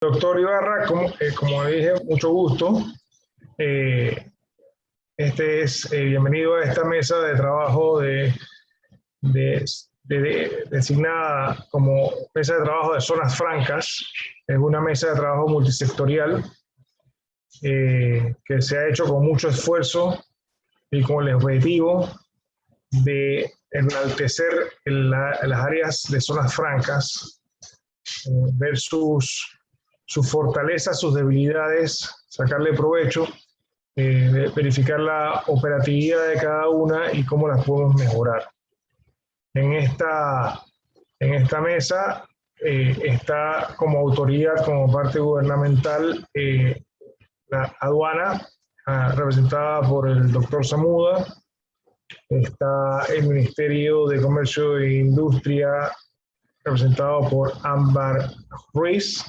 Doctor Ibarra, como dije, mucho gusto. Eh, bienvenido a esta mesa de trabajo designada como mesa de trabajo de zonas francas. Es una mesa de trabajo multisectorial que se ha hecho con mucho esfuerzo y con el objetivo de enaltecer las áreas de zonas francas, ver sus fortalezas, sus debilidades, sacarle provecho, verificar la operatividad de cada una y cómo las podemos mejorar. En esta mesa está como autoridad, como parte gubernamental, la aduana, representada por el doctor Samuda. Está el Ministerio de Comercio e Industria, representado por Ámbar Ruiz.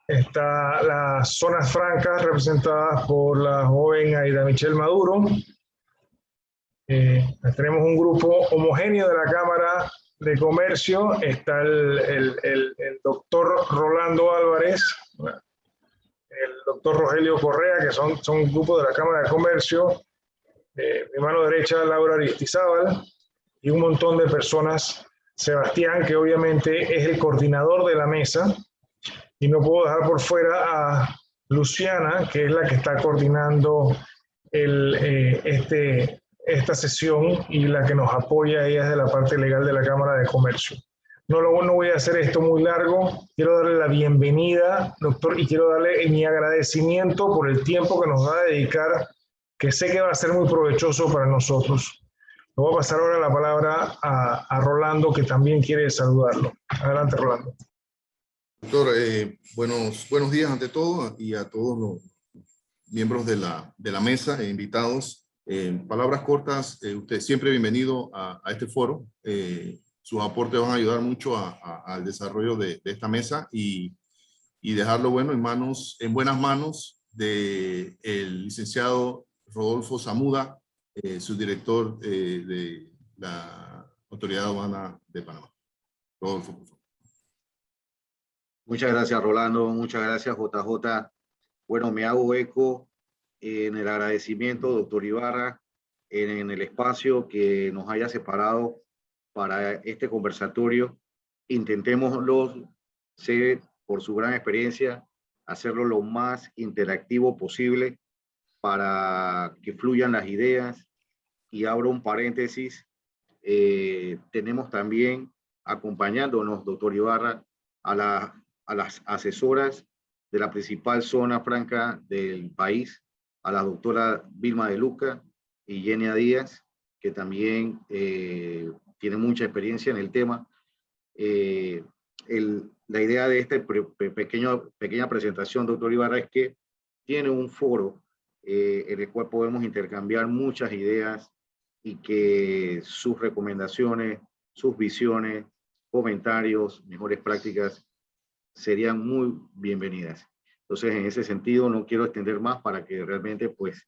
Está las zonas francas representadas por la joven Aida Michelle Maduro. Tenemos un grupo homogéneo de la Cámara de Comercio. Está el doctor Rolando Álvarez, el doctor Rogelio Correa, que son un grupo de la Cámara de Comercio. Mi mano derecha, Laura Aristizábal, y un montón de personas. Sebastián, que obviamente es el coordinador de la mesa. Y no puedo dejar por fuera a Luciana, que es la que está coordinando esta sesión y la que nos apoya. Ella es de la parte legal de la Cámara de Comercio. No voy a hacer esto muy largo. Quiero darle la bienvenida, doctor, y quiero darle mi agradecimiento por el tiempo que nos va a dedicar, que sé que va a ser muy provechoso para nosotros. Le voy a pasar ahora la palabra a Rolando, que también quiere saludarlo. Adelante, Rolando. Doctor, buenos días ante todo y a todos los miembros de la mesa e invitados. Palabras cortas, usted siempre bienvenido a este foro. Sus aportes van a ayudar mucho al desarrollo de esta mesa y dejarlo en buenas manos del licenciado Rodolfo Samuda, subdirector de la Autoridad Aduana de Panamá. Rodolfo, por favor. Muchas gracias, Rolando. Muchas gracias, JJ. Bueno, me hago eco en el agradecimiento, doctor Ibarra, en el espacio que nos haya separado para este conversatorio. Intentémoslo, sé por su gran experiencia, hacerlo lo más interactivo posible para que fluyan las ideas. Y abro un paréntesis, tenemos también acompañándonos, doctor Ibarra, a las asesoras de la principal zona franca del país, a la doctora Vilma de Luca y Yenia Díaz, que también tiene mucha experiencia en el tema. La idea de esta pequeña presentación, doctor Ibarra, es que tiene un foro en el cual podemos intercambiar muchas ideas y que sus recomendaciones, sus visiones, comentarios, mejores prácticas serían muy bienvenidas. Entonces, en ese sentido, no quiero extender más para que realmente, pues,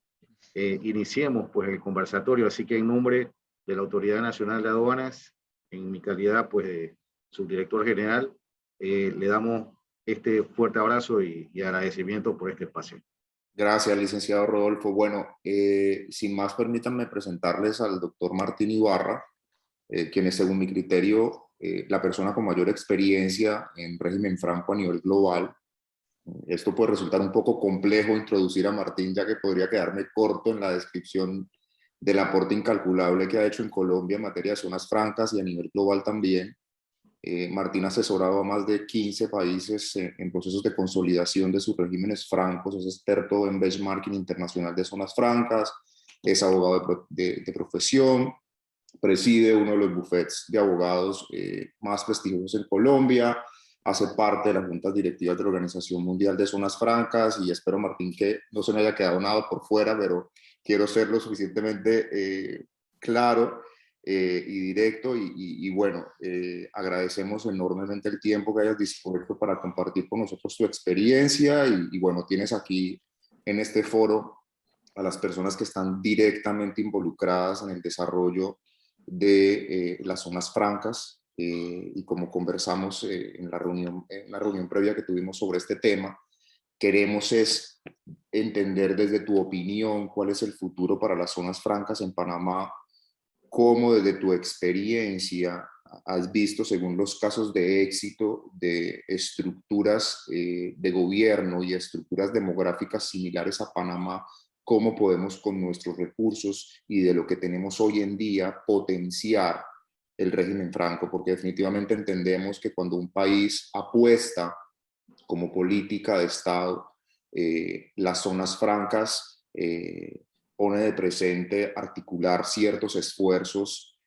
iniciemos, pues, el conversatorio. Así que en nombre de la Autoridad Nacional de Aduanas, en mi calidad, pues, de subdirector general, le damos este fuerte abrazo y agradecimiento por este espacio. Gracias, licenciado Rodolfo. Bueno, sin más, permítanme presentarles al doctor Martín Ibarra, quien es, según mi criterio, la persona con mayor experiencia en régimen franco a nivel global. Esto puede resultar un poco complejo introducir a Martín, ya que podría quedarme corto en la descripción del aporte incalculable que ha hecho en Colombia en materia de zonas francas y a nivel global también. Martín ha asesorado a más de 15 países en procesos de consolidación de sus regímenes francos, es experto en benchmarking internacional de zonas francas, es abogado de profesión, preside uno de los bufetes de abogados más prestigiosos en Colombia, hace parte de las juntas directivas de la Organización Mundial de Zonas Francas y espero, Martín, que no se me haya quedado nada por fuera, pero quiero ser lo suficientemente claro y directo y bueno, agradecemos enormemente el tiempo que hayas dispuesto para compartir con nosotros tu experiencia y bueno, tienes aquí en este foro a las personas que están directamente involucradas en el desarrollo de las zonas francas y como conversamos en la reunión previa que tuvimos sobre este tema, queremos es entender desde tu opinión cuál es el futuro para las zonas francas en Panamá, cómo desde tu experiencia has visto, según los casos de éxito, de estructuras de gobierno y estructuras demográficas similares a Panamá, cómo podemos con nuestros recursos y de lo que tenemos hoy en día potenciar el régimen franco, porque definitivamente entendemos que cuando un país apuesta como política de Estado, las zonas francas pone de presente articular ciertos esfuerzos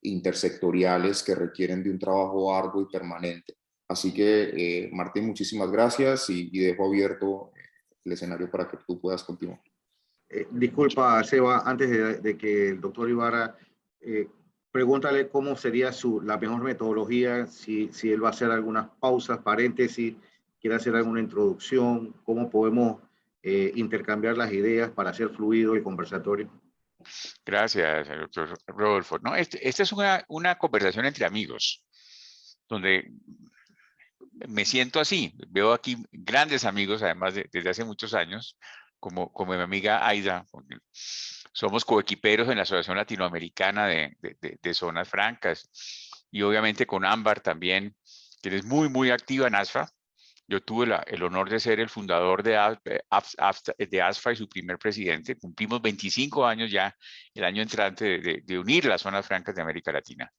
intersectoriales que requieren de un trabajo arduo y permanente. Así que, Martín, muchísimas gracias y dejo abierto el escenario para que tú puedas continuar. Disculpa, Seba, antes de que el doctor Ibarra, pregúntale cómo sería la mejor metodología, si él va a hacer algunas pausas, paréntesis, quiere hacer alguna introducción, cómo podemos intercambiar las ideas para hacer fluido el conversatorio. Gracias, doctor Rodolfo. No, esta es una conversación entre amigos, donde me siento así. Veo aquí grandes amigos, además desde hace muchos años, como mi amiga Aida. Somos coequiperos en la Asociación Latinoamericana de Zonas Francas. Y obviamente con Ámbar también, que es muy, muy activa en ASFA. Yo tuve el honor de ser el fundador de ASFA y su primer presidente. Cumplimos 25 años ya el año entrante de unir las zonas francas de América Latina.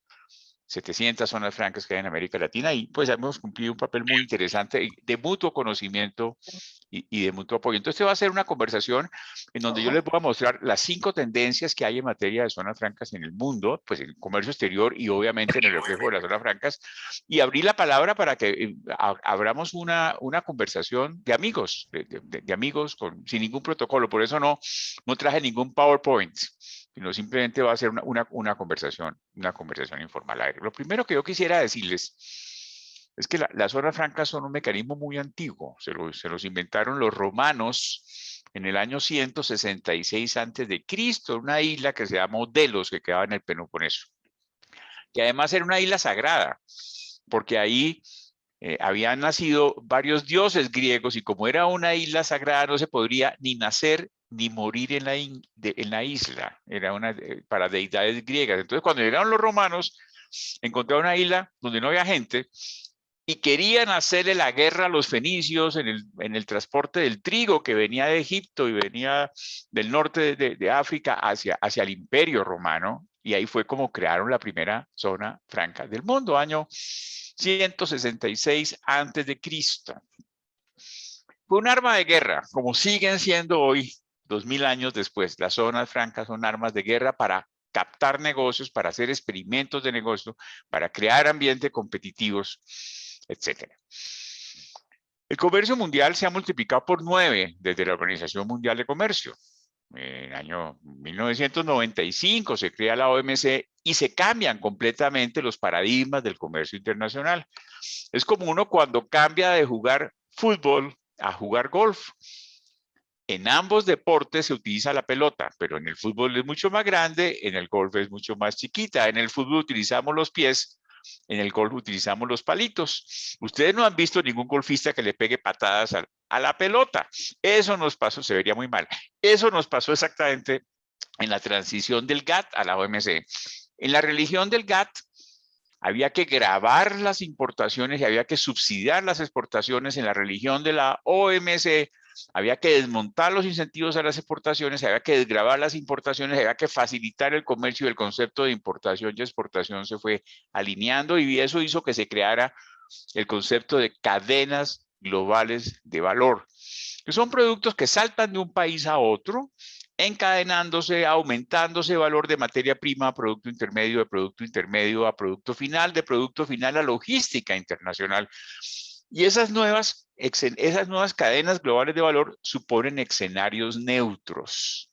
700 zonas francas que hay en América Latina y pues hemos cumplido un papel muy interesante de mutuo conocimiento y de mutuo apoyo. Entonces, va a ser una conversación en donde yo les voy a mostrar las 5 tendencias que hay en materia de zonas francas en el mundo, pues en el comercio exterior y obviamente en el reflejo de las zonas francas, y abrir la palabra para que abramos una conversación de amigos, de amigos sin ningún protocolo. Por eso no traje ningún PowerPoint, sino simplemente va a ser una conversación informal. Lo primero que yo quisiera decirles es que las zonas francas son un mecanismo muy antiguo. Se los inventaron los romanos en el año 166 a.C., una isla que se llama Delos, que quedaba en el Peloponeso, que además era una isla sagrada, porque ahí habían nacido varios dioses griegos y como era una isla sagrada no se podría ni nacer ni morir en la isla. Era para deidades griegas. Entonces, cuando llegaron los romanos, encontraron una isla donde no había gente y querían hacerle la guerra a los fenicios en el transporte del trigo que venía de Egipto y venía del norte de África hacia el Imperio Romano. Y ahí fue como crearon la primera zona franca del mundo, año 166 a.C. Fue un arma de guerra, como siguen siendo hoy, 2000 años después. Las zonas francas son armas de guerra para captar negocios, para hacer experimentos de negocio, para crear ambientes competitivos, etc. El comercio mundial se ha multiplicado por 9 desde la Organización Mundial de Comercio. En el año 1995 se crea la OMC y se cambian completamente los paradigmas del comercio internacional. Es como uno cuando cambia de jugar fútbol a jugar golf. En ambos deportes se utiliza la pelota, pero en el fútbol es mucho más grande, en el golf es mucho más chiquita. En el fútbol utilizamos los pies, en el golf utilizamos los palitos. Ustedes no han visto ningún golfista que le pegue patadas a la pelota. Eso nos pasó, se vería muy mal. Eso nos pasó exactamente en la transición del GATT a la OMC. En la religión del GATT había que gravar las importaciones y había que subsidiar las exportaciones. En la religión de la OMC había que desmontar los incentivos a las exportaciones, había que desgravar las importaciones, había que facilitar el comercio y el concepto de importación y exportación se fue alineando y eso hizo que se creara el concepto de cadenas globales de valor, que son productos que saltan de un país a otro, encadenándose, aumentándose el valor de materia prima a producto intermedio, de producto intermedio a producto final, de producto final a logística internacional. Y esas nuevas cadenas globales de valor suponen escenarios neutros.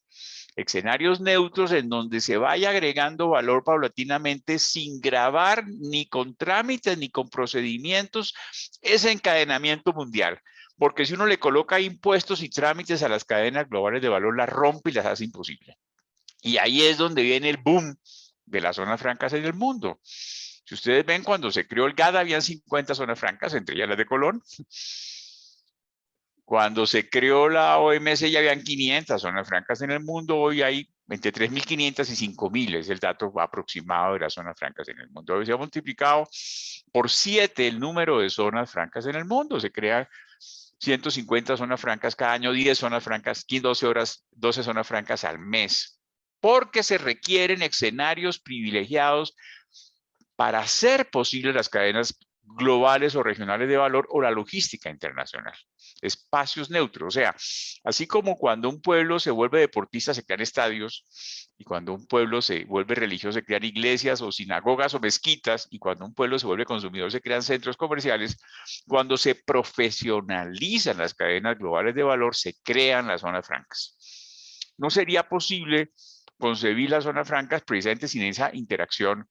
Escenarios neutros en donde se vaya agregando valor paulatinamente sin gravar ni con trámites ni con procedimientos ese encadenamiento mundial. Porque si uno le coloca impuestos y trámites a las cadenas globales de valor, las rompe y las hace imposible. Y ahí es donde viene el boom de las zonas francas en el mundo. Si ustedes ven, cuando se creó el GATT habían 50 zonas francas, entre ellas las de Colón. Cuando se creó la OMC ya habían 500 zonas francas en el mundo. Hoy hay entre 3.500 y 5.000, es el dato aproximado de las zonas francas en el mundo. Hoy se ha multiplicado por 7 el número de zonas francas en el mundo. Se crean 150 zonas francas cada año, 10 zonas francas, 12 zonas francas al mes, porque se requieren escenarios privilegiados para hacer posibles las cadenas globales o regionales de valor o la logística internacional. Espacios neutros, o sea, así como cuando un pueblo se vuelve deportista se crean estadios, y cuando un pueblo se vuelve religioso se crean iglesias o sinagogas o mezquitas, y cuando un pueblo se vuelve consumidor se crean centros comerciales. Cuando se profesionalizan las cadenas globales de valor se crean las zonas francas. No sería posible concebir las zonas francas precisamente sin esa interacción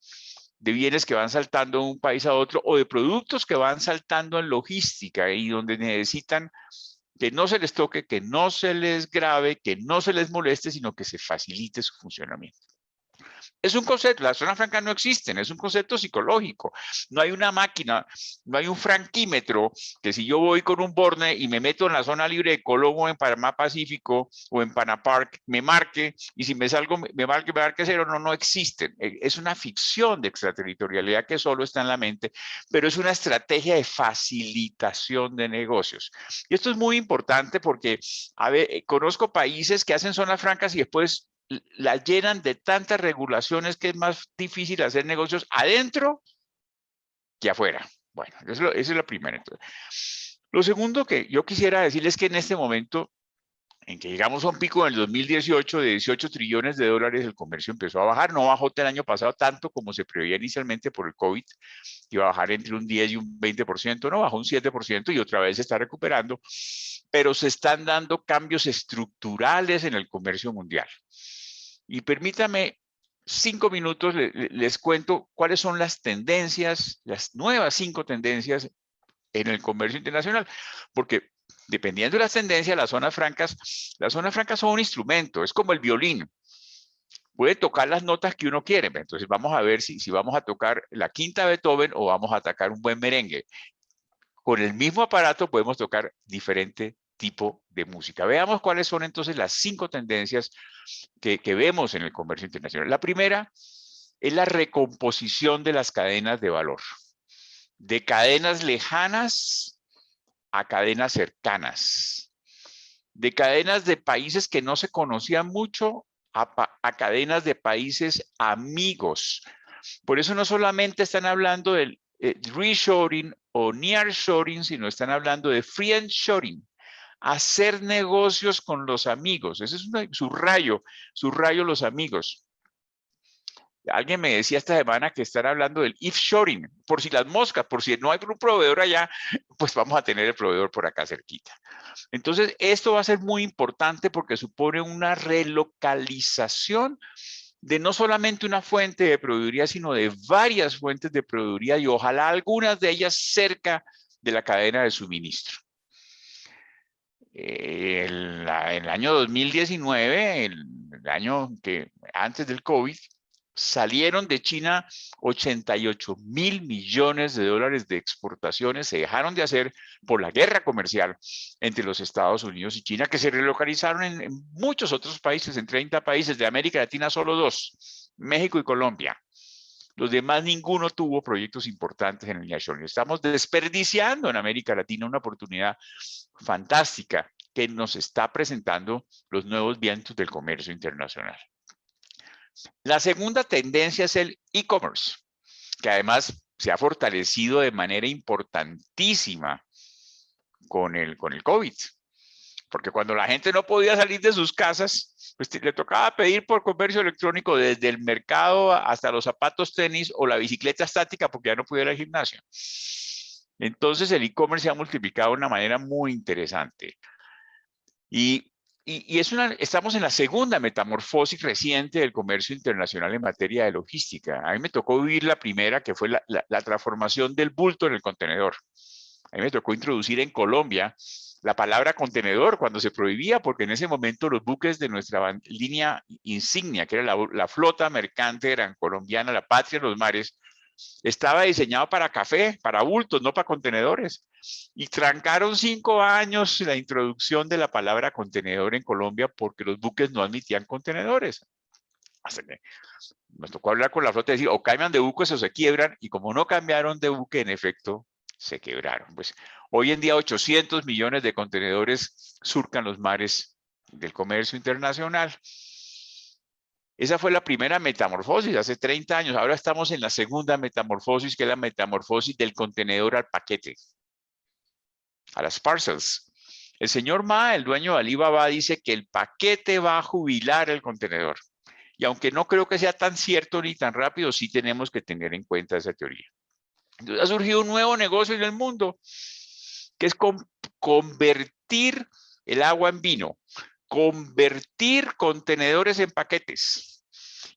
de bienes que van saltando de un país a otro o de productos que van saltando en logística y donde necesitan que no se les toque, que no se les grave, que no se les moleste, sino que se facilite su funcionamiento. Es un concepto, las zonas francas no existen, es un concepto psicológico. No hay una máquina, no hay un franquímetro que si yo voy con un borne y me meto en la zona libre de Colombo, en Panamá Pacífico o en Panapark, me marque, y si me salgo, me marque cero. No, no existen. Es una ficción de extraterritorialidad que solo está en la mente, pero es una estrategia de facilitación de negocios. Y esto es muy importante porque, a ver, conozco países que hacen zonas francas y después la llenan de tantas regulaciones que es más difícil hacer negocios adentro que afuera. Bueno, eso es la primera. Entonces, lo segundo que yo quisiera decirles es que en este momento en que llegamos a un pico en el 2018 de 18 trillones de dólares, el comercio empezó a bajar. No bajó el año pasado tanto como se preveía inicialmente por el COVID, iba a bajar entre un 10 y un 20%, no, bajó un 7% y otra vez se está recuperando, pero se están dando cambios estructurales en el comercio mundial. Y permítame 5 minutos, les cuento cuáles son las tendencias, las nuevas 5 tendencias en el comercio internacional, porque dependiendo de las tendencias, las zonas francas son un instrumento, es como el violín. Puede tocar las notas que uno quiere. Entonces vamos a ver si vamos a tocar la quinta Beethoven o vamos a tocar un buen merengue. Con el mismo aparato podemos tocar diferente tipo de música. Veamos cuáles son entonces las 5 tendencias que vemos en el comercio internacional. La primera es la recomposición de las cadenas de valor. De cadenas lejanas a cadenas cercanas. De cadenas de países que no se conocían mucho a cadenas de países amigos. Por eso no solamente están hablando del reshoring o nearshoring, sino están hablando de friendshoring, hacer negocios con los amigos. Ese es subrayo los amigos. Alguien me decía esta semana que están hablando del offshoring, por si las moscas, por si no hay un proveedor allá, pues vamos a tener el proveedor por acá cerquita. Entonces, esto va a ser muy importante porque supone una relocalización de no solamente una fuente de proveeduría, sino de varias fuentes de proveeduría y ojalá algunas de ellas cerca de la cadena de suministro. El año 2019, el año que antes del COVID, salieron de China 88.000 millones de dólares de exportaciones, se dejaron de hacer por la guerra comercial entre los Estados Unidos y China, que se relocalizaron en muchos otros países, en 30 países de América Latina, solo 2, México y Colombia. Los demás, ninguno tuvo proyectos importantes en el nearshoring. Estamos desperdiciando en América Latina una oportunidad fantástica que nos está presentando los nuevos vientos del comercio internacional. La segunda tendencia es el e-commerce, que además se ha fortalecido de manera importantísima con el COVID. Porque cuando la gente no podía salir de sus casas, pues le tocaba pedir por comercio electrónico desde el mercado hasta los zapatos tenis o la bicicleta estática porque ya no podía ir al gimnasio. Entonces el e-commerce se ha multiplicado de una manera muy interesante. Estamos en la segunda metamorfosis reciente del comercio internacional en materia de logística. A mí me tocó vivir la primera, que fue la transformación del bulto en el contenedor. A mí me tocó introducir en Colombia la palabra contenedor cuando se prohibía, porque en ese momento los buques de nuestra línea insignia, que era la flota mercante gran colombiana, la patria de los mares, estaba diseñado para café, para bultos, no para contenedores. Y trancaron 5 años la introducción de la palabra contenedor en Colombia porque los buques no admitían contenedores. Hasta que nos tocó hablar con la flota y decir, o cambian de buques o se quiebran, y como no cambiaron de buque, en efecto, se quebraron. Pues hoy en día 800 millones de contenedores surcan los mares del comercio internacional. Esa fue la primera metamorfosis hace 30 años. Ahora estamos en la segunda metamorfosis, que es la metamorfosis del contenedor al paquete, a las parcels. El señor Ma, el dueño de Alibaba, dice que el paquete va a jubilar el contenedor. Y aunque no creo que sea tan cierto ni tan rápido, sí tenemos que tener en cuenta esa teoría. Entonces ha surgido un nuevo negocio en el mundo, que es convertir el agua en vino, convertir contenedores en paquetes.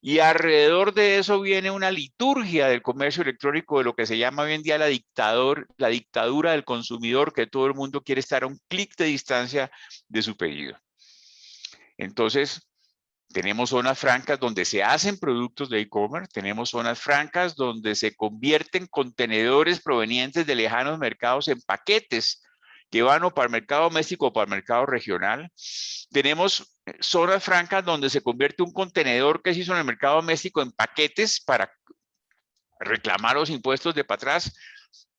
Y alrededor de eso viene una liturgia del comercio electrónico, de lo que se llama hoy en día la dictadura del consumidor, que todo el mundo quiere estar a un clic de distancia de su pedido. Entonces, tenemos zonas francas donde se hacen productos de e-commerce, tenemos zonas francas donde se convierten contenedores provenientes de lejanos mercados en paquetes que van o para el mercado doméstico o para el mercado regional. Tenemos zonas francas donde se convierte un contenedor que se hizo en el mercado doméstico en paquetes para reclamar los impuestos de para atrás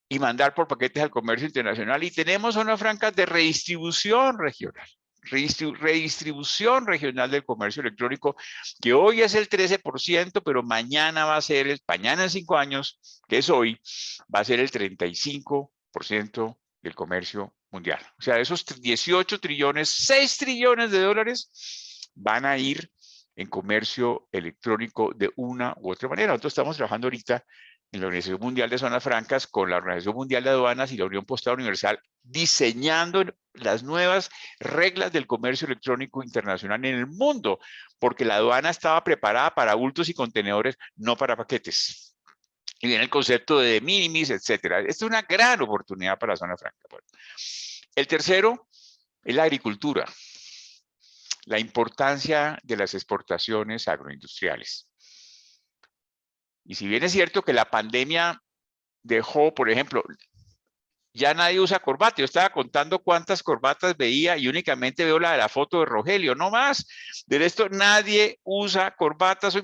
y mandar por paquetes al comercio internacional. Y tenemos zonas francas de redistribución regional. Redistribución regional del comercio electrónico, que hoy es el 13%, pero mañana va a ser, mañana en 5 años, que es hoy, va a ser el 35% del comercio mundial. O sea, de esos 18 trillones, 6 trillones de dólares van a ir en comercio electrónico de una u otra manera. Nosotros estamos trabajando ahorita en la Organización Mundial de Zonas Francas con la Organización Mundial de Aduanas y la Unión Postal Universal, diseñando las nuevas reglas del comercio electrónico internacional en el mundo, porque la aduana estaba preparada para bultos y contenedores, no para paquetes. Y viene el concepto de minimis, etcétera. Esta es una gran oportunidad para la zona franca. Bueno, el tercero es la agricultura, la importancia de las exportaciones agroindustriales. Y si bien es cierto que la pandemia dejó, por ejemplo, ya nadie usa corbata. Yo estaba contando cuántas corbatas veía y únicamente veo la de la foto de Rogelio, no más. De esto nadie usa corbatas.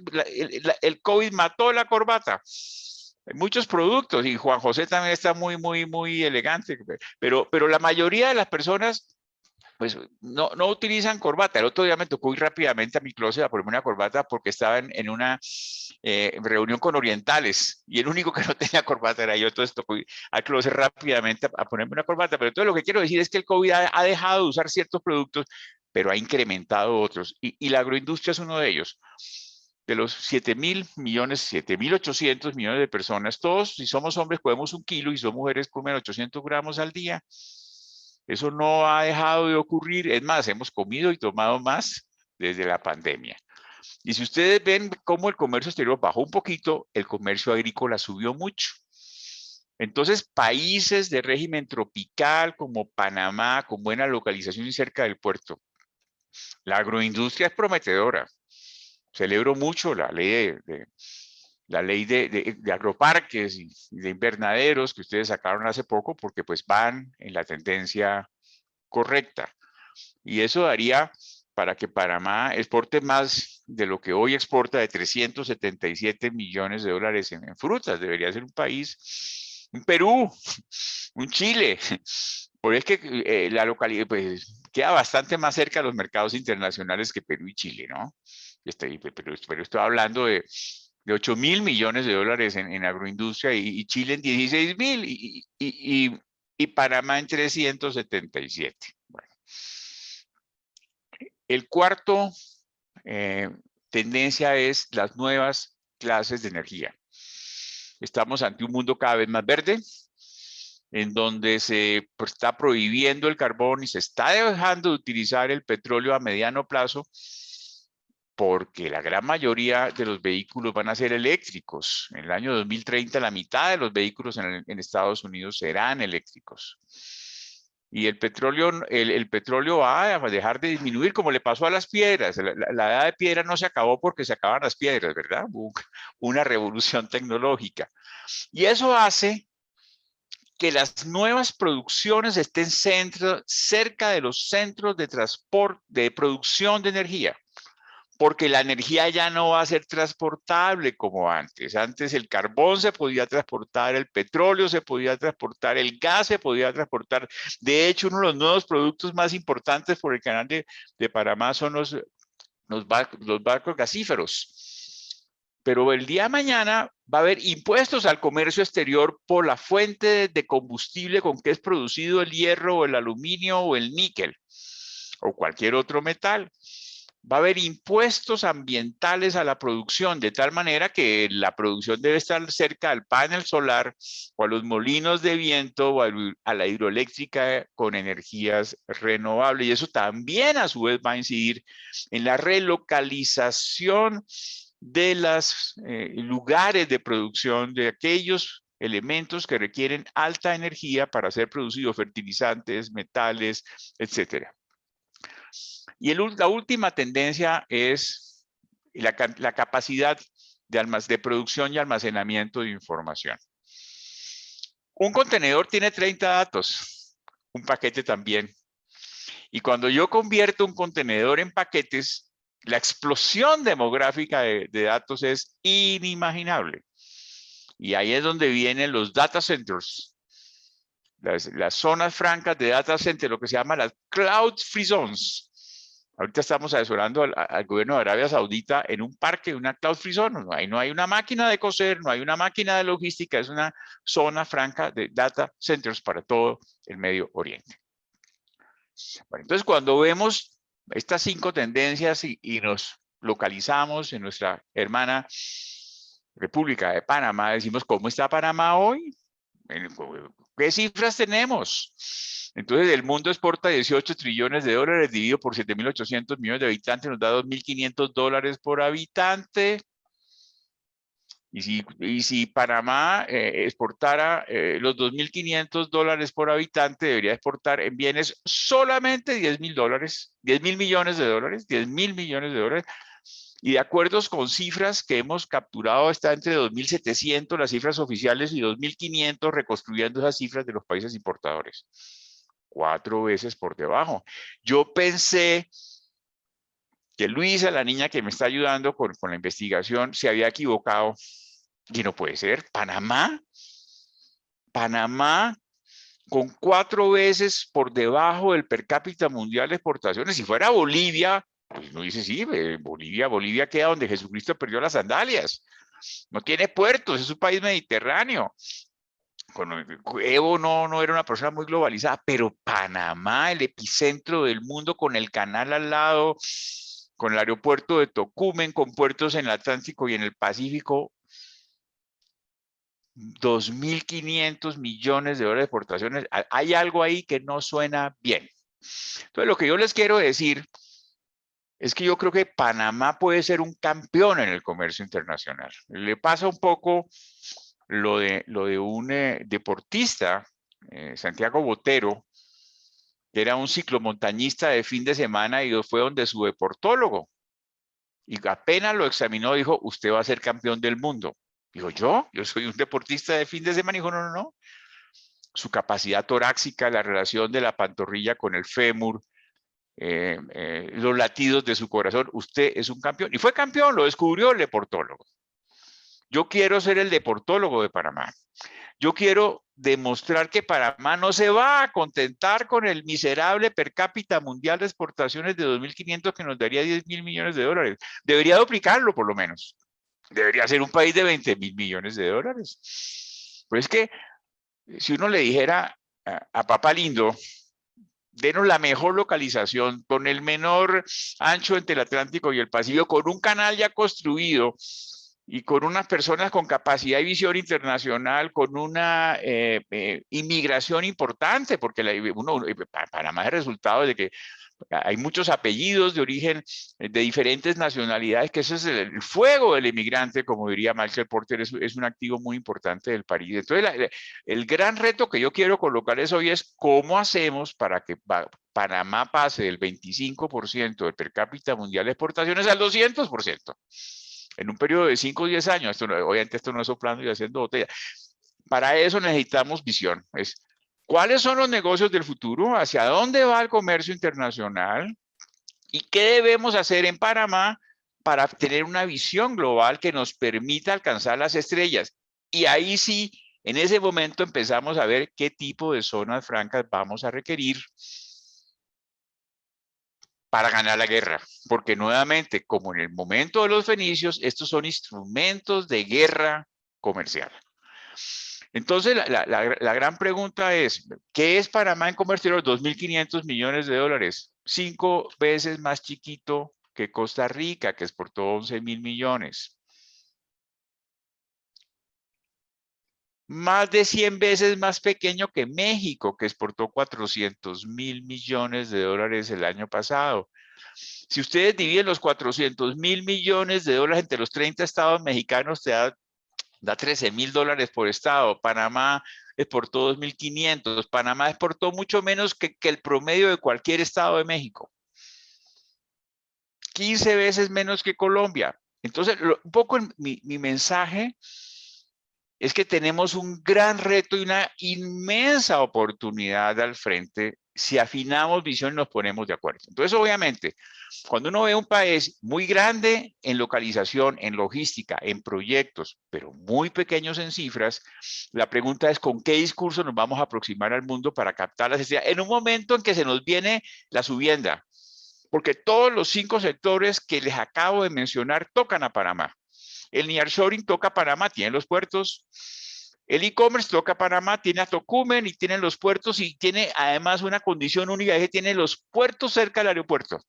El COVID mató la corbata. Hay muchos productos y Juan José también está muy elegante, pero la mayoría de las personas pues no utilizan corbata. El otro día me tocó ir rápidamente a mi closet a ponerme una corbata porque estaba en una reunión con orientales y el único que no tenía corbata era yo. Entonces tocó ir al closet rápidamente a ponerme una corbata. Pero entonces lo que quiero decir es que el COVID ha dejado de usar ciertos productos, pero ha incrementado otros. Y la agroindustria es uno de ellos. De los 7.000 millones, 7.800 millones de personas, todos, si somos hombres, comemos 1 kilo y si somos mujeres, comen 800 gramos al día. Eso no ha dejado de ocurrir. Es más, hemos comido y tomado más desde la pandemia. Y si ustedes ven cómo el comercio exterior bajó un poquito, el comercio agrícola subió mucho. Entonces, países de régimen tropical como Panamá, con buena localización y cerca del puerto, la agroindustria es prometedora. Celebro mucho la ley de agroparques y de invernaderos que ustedes sacaron hace poco, porque pues van en la tendencia correcta. Y eso daría para que Panamá exporte más de lo que hoy exporta, de 377 millones de dólares en frutas. Debería ser un país, un Perú, un Chile. Porque es que la localidad pues, queda bastante más cerca de los mercados internacionales que Perú y Chile, ¿no? Pero estoy hablando de 8.000 millones de dólares en agroindustria y Chile en 16.000 y Panamá en 377. Bueno. El cuarto tendencia es las nuevas clases de energía. Estamos ante un mundo cada vez más verde, en donde se está prohibiendo el carbón y se está dejando de utilizar el petróleo a mediano plazo, porque la gran mayoría de los vehículos van a ser eléctricos. En el año 2030, la mitad de los vehículos en Estados Unidos serán eléctricos. Y el petróleo va a dejar de disminuir, como le pasó a las piedras. La edad de piedra no se acabó porque se acaban las piedras, ¿verdad? Hubo una revolución tecnológica. Y eso hace que las nuevas producciones estén cerca de los centros de transporte, de producción de energía, porque la energía ya no va a ser transportable como antes. Antes el carbón se podía transportar, el petróleo se podía transportar, el gas se podía transportar. De hecho, uno de los nuevos productos más importantes por el canal de Panamá son los barcos gasíferos. Pero el día de mañana va a haber impuestos al comercio exterior por la fuente de combustible con que es producido el hierro o el aluminio o el níquel o cualquier otro metal. Va a haber impuestos ambientales a la producción, de tal manera que la producción debe estar cerca al panel solar o a los molinos de viento o a la hidroeléctrica con energías renovables. Y eso también a su vez va a incidir en la relocalización de los lugares de producción de aquellos elementos que requieren alta energía para ser producidos, fertilizantes, metales, etcétera. Y la última tendencia es la capacidad de producción y almacenamiento de información. Un contenedor tiene 30 datos, un paquete también. Y cuando yo convierto un contenedor en paquetes, la explosión demográfica de datos es inimaginable. Y ahí es donde vienen los data centers, las zonas francas de data center, lo que se llama las cloud free zones. Ahorita estamos asesorando al gobierno de Arabia Saudita en un parque, una cloud free zone. Ahí no hay una máquina de coser, no hay una máquina de logística, es una zona franca de data centers para todo el Medio Oriente. Bueno, entonces, cuando vemos estas 5 tendencias y nos localizamos en nuestra hermana República de Panamá, decimos, ¿cómo está Panamá hoy? ¿Qué cifras tenemos? Entonces, el mundo exporta 18 trillones de dólares dividido por 7.800 millones de habitantes, nos da 2.500 dólares por habitante. Y si Panamá exportara los 2.500 dólares por habitante, debería exportar en bienes solamente 10.000 dólares, 10.000 millones de dólares, 10.000 millones de dólares. Y de acuerdo con cifras que hemos capturado, está entre 2.700 las cifras oficiales y 2.500 reconstruyendo esas cifras de los países importadores. 4 veces por debajo. Yo pensé que Luisa, la niña que me está ayudando con la investigación, se había equivocado. Y no puede ser. Panamá con 4 veces por debajo del per cápita mundial de exportaciones. Si fuera Bolivia, pues uno dice, sí, Bolivia queda donde Jesucristo perdió las sandalias. No tiene puertos, es un país mediterráneo. Evo no era una persona muy globalizada, pero Panamá, el epicentro del mundo, con el canal al lado, con el aeropuerto de Tocumen, con puertos en el Atlántico y en el Pacífico, 2.500 millones de dólares de exportaciones. Hay algo ahí que no suena bien. Entonces, lo que yo les quiero decir es que yo creo que Panamá puede ser un campeón en el comercio internacional. Le pasa un poco lo de un deportista, Santiago Botero, que era un ciclomontañista de fin de semana y fue donde su deportólogo. Y apenas lo examinó, dijo, usted va a ser campeón del mundo. Digo, ¿yo soy un deportista de fin de semana. Dijo, no. Su capacidad torácica, la relación de la pantorrilla con el fémur, los latidos de su corazón, usted es un campeón. Y fue campeón, lo descubrió el deportólogo. Yo quiero ser el deportólogo de Panamá. Yo quiero demostrar que Panamá no se va a contentar con el miserable per cápita mundial de exportaciones de 2.500 que nos daría 10.000 millones de dólares. Debería duplicarlo por lo menos. Debería ser un país de 20.000 millones de dólares. Pues es que si uno le dijera a Papá Lindo, denos la mejor localización, con el menor ancho entre el Atlántico y el Pacífico, con un canal ya construido y con unas personas con capacidad y visión internacional, con una inmigración importante, porque Panamá es el resultado de que hay muchos apellidos de origen de diferentes nacionalidades, que ese es el fuego del inmigrante, como diría Michael Porter, es un activo muy importante del país. Entonces, el gran reto que yo quiero colocarles hoy es cómo hacemos para que Panamá pase del 25% del per cápita mundial de exportaciones al 200%. en un periodo de 5 o 10 años. Obviamente esto no es soplando y haciendo botella. Para eso necesitamos visión. ¿Cuáles son los negocios del futuro? ¿Hacia dónde va el comercio internacional? ¿Y qué debemos hacer en Panamá para tener una visión global que nos permita alcanzar las estrellas? Y ahí sí, en ese momento empezamos a ver qué tipo de zonas francas vamos a requerir para ganar la guerra. Porque nuevamente, como en el momento de los fenicios, estos son instrumentos de guerra comercial. Entonces, la gran pregunta es, ¿qué es Panamá en comercio exterior? 2.500 millones de dólares, 5 veces más chiquito que Costa Rica, que exportó 11.000 millones. Más de 100 veces más pequeño que México, que exportó 400.000 millones de dólares el año pasado. Si ustedes dividen los 400.000 millones de dólares entre los 30 estados mexicanos, te da 13.000 dólares por estado. Panamá exportó 2.500. Panamá exportó mucho menos que el promedio de cualquier estado de México. 15 veces menos que Colombia. Entonces, un poco mi mensaje es que tenemos un gran reto y una inmensa oportunidad al frente si afinamos visión y nos ponemos de acuerdo. Entonces, obviamente, cuando uno ve un país muy grande en localización, en logística, en proyectos, pero muy pequeños en cifras, la pregunta es con qué discurso nos vamos a aproximar al mundo para captar las necesidades en un momento en que se nos viene la subienda. Porque todos los 5 sectores que les acabo de mencionar tocan a Panamá. El nearshoring toca a Panamá, tiene los puertos. El e-commerce toca a Panamá, tiene a Tocumen y tiene los puertos y tiene además una condición única, es que tiene los puertos cerca del aeropuerto.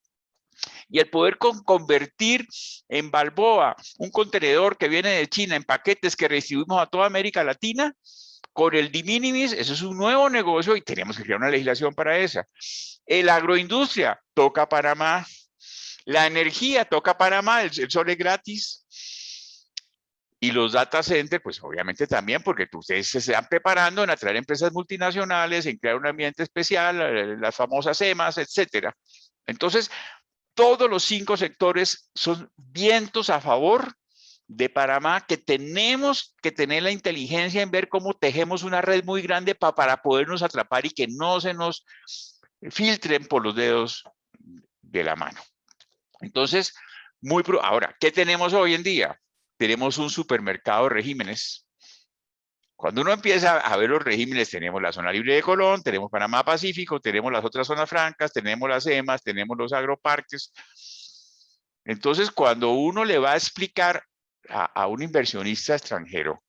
Y el poder convertir en Balboa un contenedor que viene de China en paquetes que redistribuimos a toda América Latina, con el de minimis, eso es un nuevo negocio y tenemos que crear una legislación para esa. El agroindustria toca a Panamá. La energía toca a Panamá, el sol es gratis. Y los data centers, pues obviamente también, porque ustedes se están preparando en atraer empresas multinacionales, en crear un ambiente especial, las famosas EMAs, etcétera. Entonces, todos los 5 sectores son vientos a favor de Panamá, que tenemos que tener la inteligencia en ver cómo tejemos una red muy grande para podernos atrapar y que no se nos filtren por los dedos de la mano. Entonces, ahora, ¿qué tenemos hoy en día? Tenemos un supermercado de regímenes. Cuando uno empieza a ver los regímenes, tenemos la zona libre de Colón, tenemos Panamá Pacífico, tenemos las otras zonas francas, tenemos las EMAs, tenemos los agroparques. Entonces, cuando uno le va a explicar a un inversionista extranjero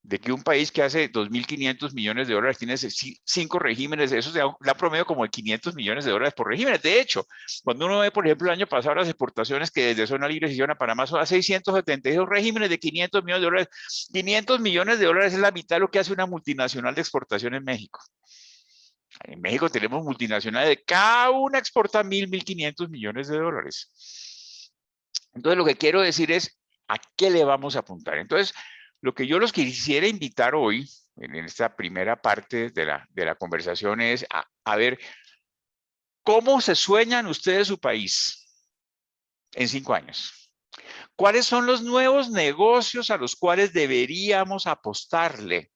de que un país que hace 2.500 millones de dólares tiene 5 regímenes, eso da promedio como de 500 millones de dólares por regímenes. De hecho, cuando uno ve, por ejemplo, el año pasado las exportaciones que desde zona libre se hicieron a Panamá son a 672 regímenes de 500 millones de dólares. 500 millones de dólares es la mitad de lo que hace una multinacional de exportación en México. En México tenemos multinacionales de cada una exporta 1.500 millones de dólares. Entonces, lo que quiero decir es, ¿a qué le vamos a apuntar? Entonces, lo que yo los quisiera invitar hoy, en esta primera parte de la conversación, es a ver cómo se sueñan ustedes su país en 5 años. ¿Cuáles son los nuevos negocios a los cuales deberíamos apostarle?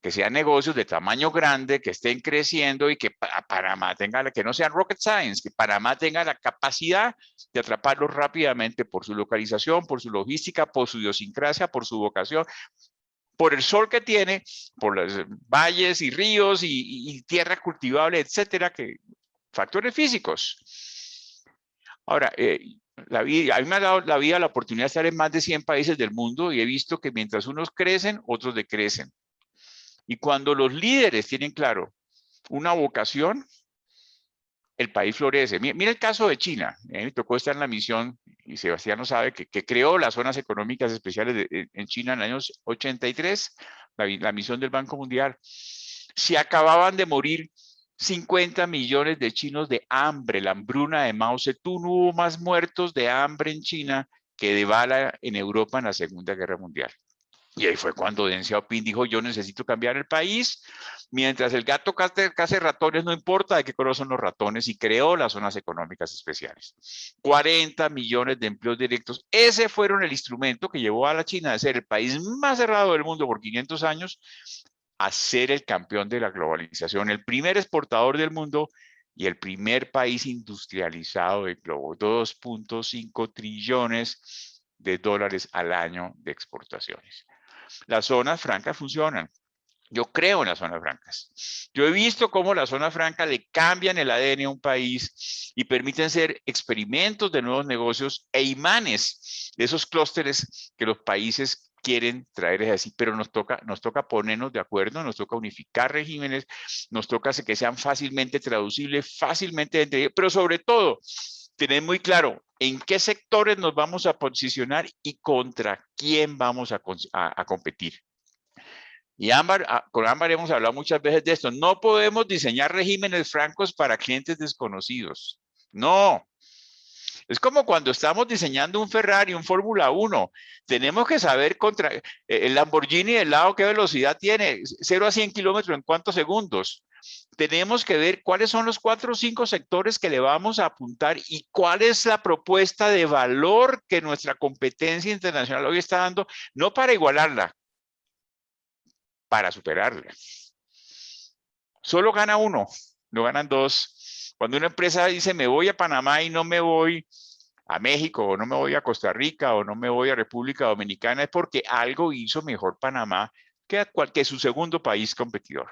Que sean negocios de tamaño grande, que estén creciendo y que Panamá tenga, que no sean rocket science, que Panamá tenga la capacidad de atraparlos rápidamente por su localización, por su logística, por su idiosincrasia, por su vocación, por el sol que tiene, por los valles y ríos y tierra cultivable, etcétera, factores físicos. Ahora, a mí me ha dado la vida la oportunidad de estar en más de 100 países del mundo y he visto que mientras unos crecen, otros decrecen. Y cuando los líderes tienen claro una vocación, el país florece. Mira el caso de China. Me tocó estar en la misión, y Sebastián no sabe, que creó las zonas económicas especiales en China en los años 83, la misión del Banco Mundial. Se acababan de morir 50 millones de chinos de hambre, la hambruna de Mao Zedong. Hubo más muertos de hambre en China que de bala en Europa en la Segunda Guerra Mundial. Y ahí fue cuando Deng Xiaoping dijo, yo necesito cambiar el país. Mientras el gato case ratones, no importa de qué color son los ratones, y creó las zonas económicas especiales. 40 millones de empleos directos. Ese fueron el instrumento que llevó a la China de ser el país más cerrado del mundo por 500 años a ser el campeón de la globalización, el primer exportador del mundo y el primer país industrializado del globo. 2.5 trillones de dólares al año de exportaciones. Las zonas francas funcionan. Yo creo en las zonas francas. Yo he visto cómo las zonas francas le cambian el ADN a un país y permiten ser experimentos de nuevos negocios e imanes de esos clústeres que los países quieren traer así, pero nos toca ponernos de acuerdo, nos toca unificar regímenes, nos toca que sean fácilmente traducibles, fácilmente entendibles, pero sobre todo tener muy claro en qué sectores nos vamos a posicionar y contra quién vamos a competir. Y con Ámbar hemos hablado muchas veces de esto. No podemos diseñar regímenes francos para clientes desconocidos. No. Es como cuando estamos diseñando un Ferrari, un Fórmula 1. Tenemos que saber contra el Lamborghini del lado qué velocidad tiene. 0 a 100 kilómetros en cuántos segundos. Tenemos que ver cuáles son los 4 o 5 sectores que le vamos a apuntar y cuál es la propuesta de valor que nuestra competencia internacional hoy está dando, no para igualarla, para superarla. Solo gana uno, no ganan dos. Cuando una empresa dice me voy a Panamá y no me voy a México, o no me voy a Costa Rica, o no me voy a República Dominicana, es porque algo hizo mejor Panamá que su segundo país competidor.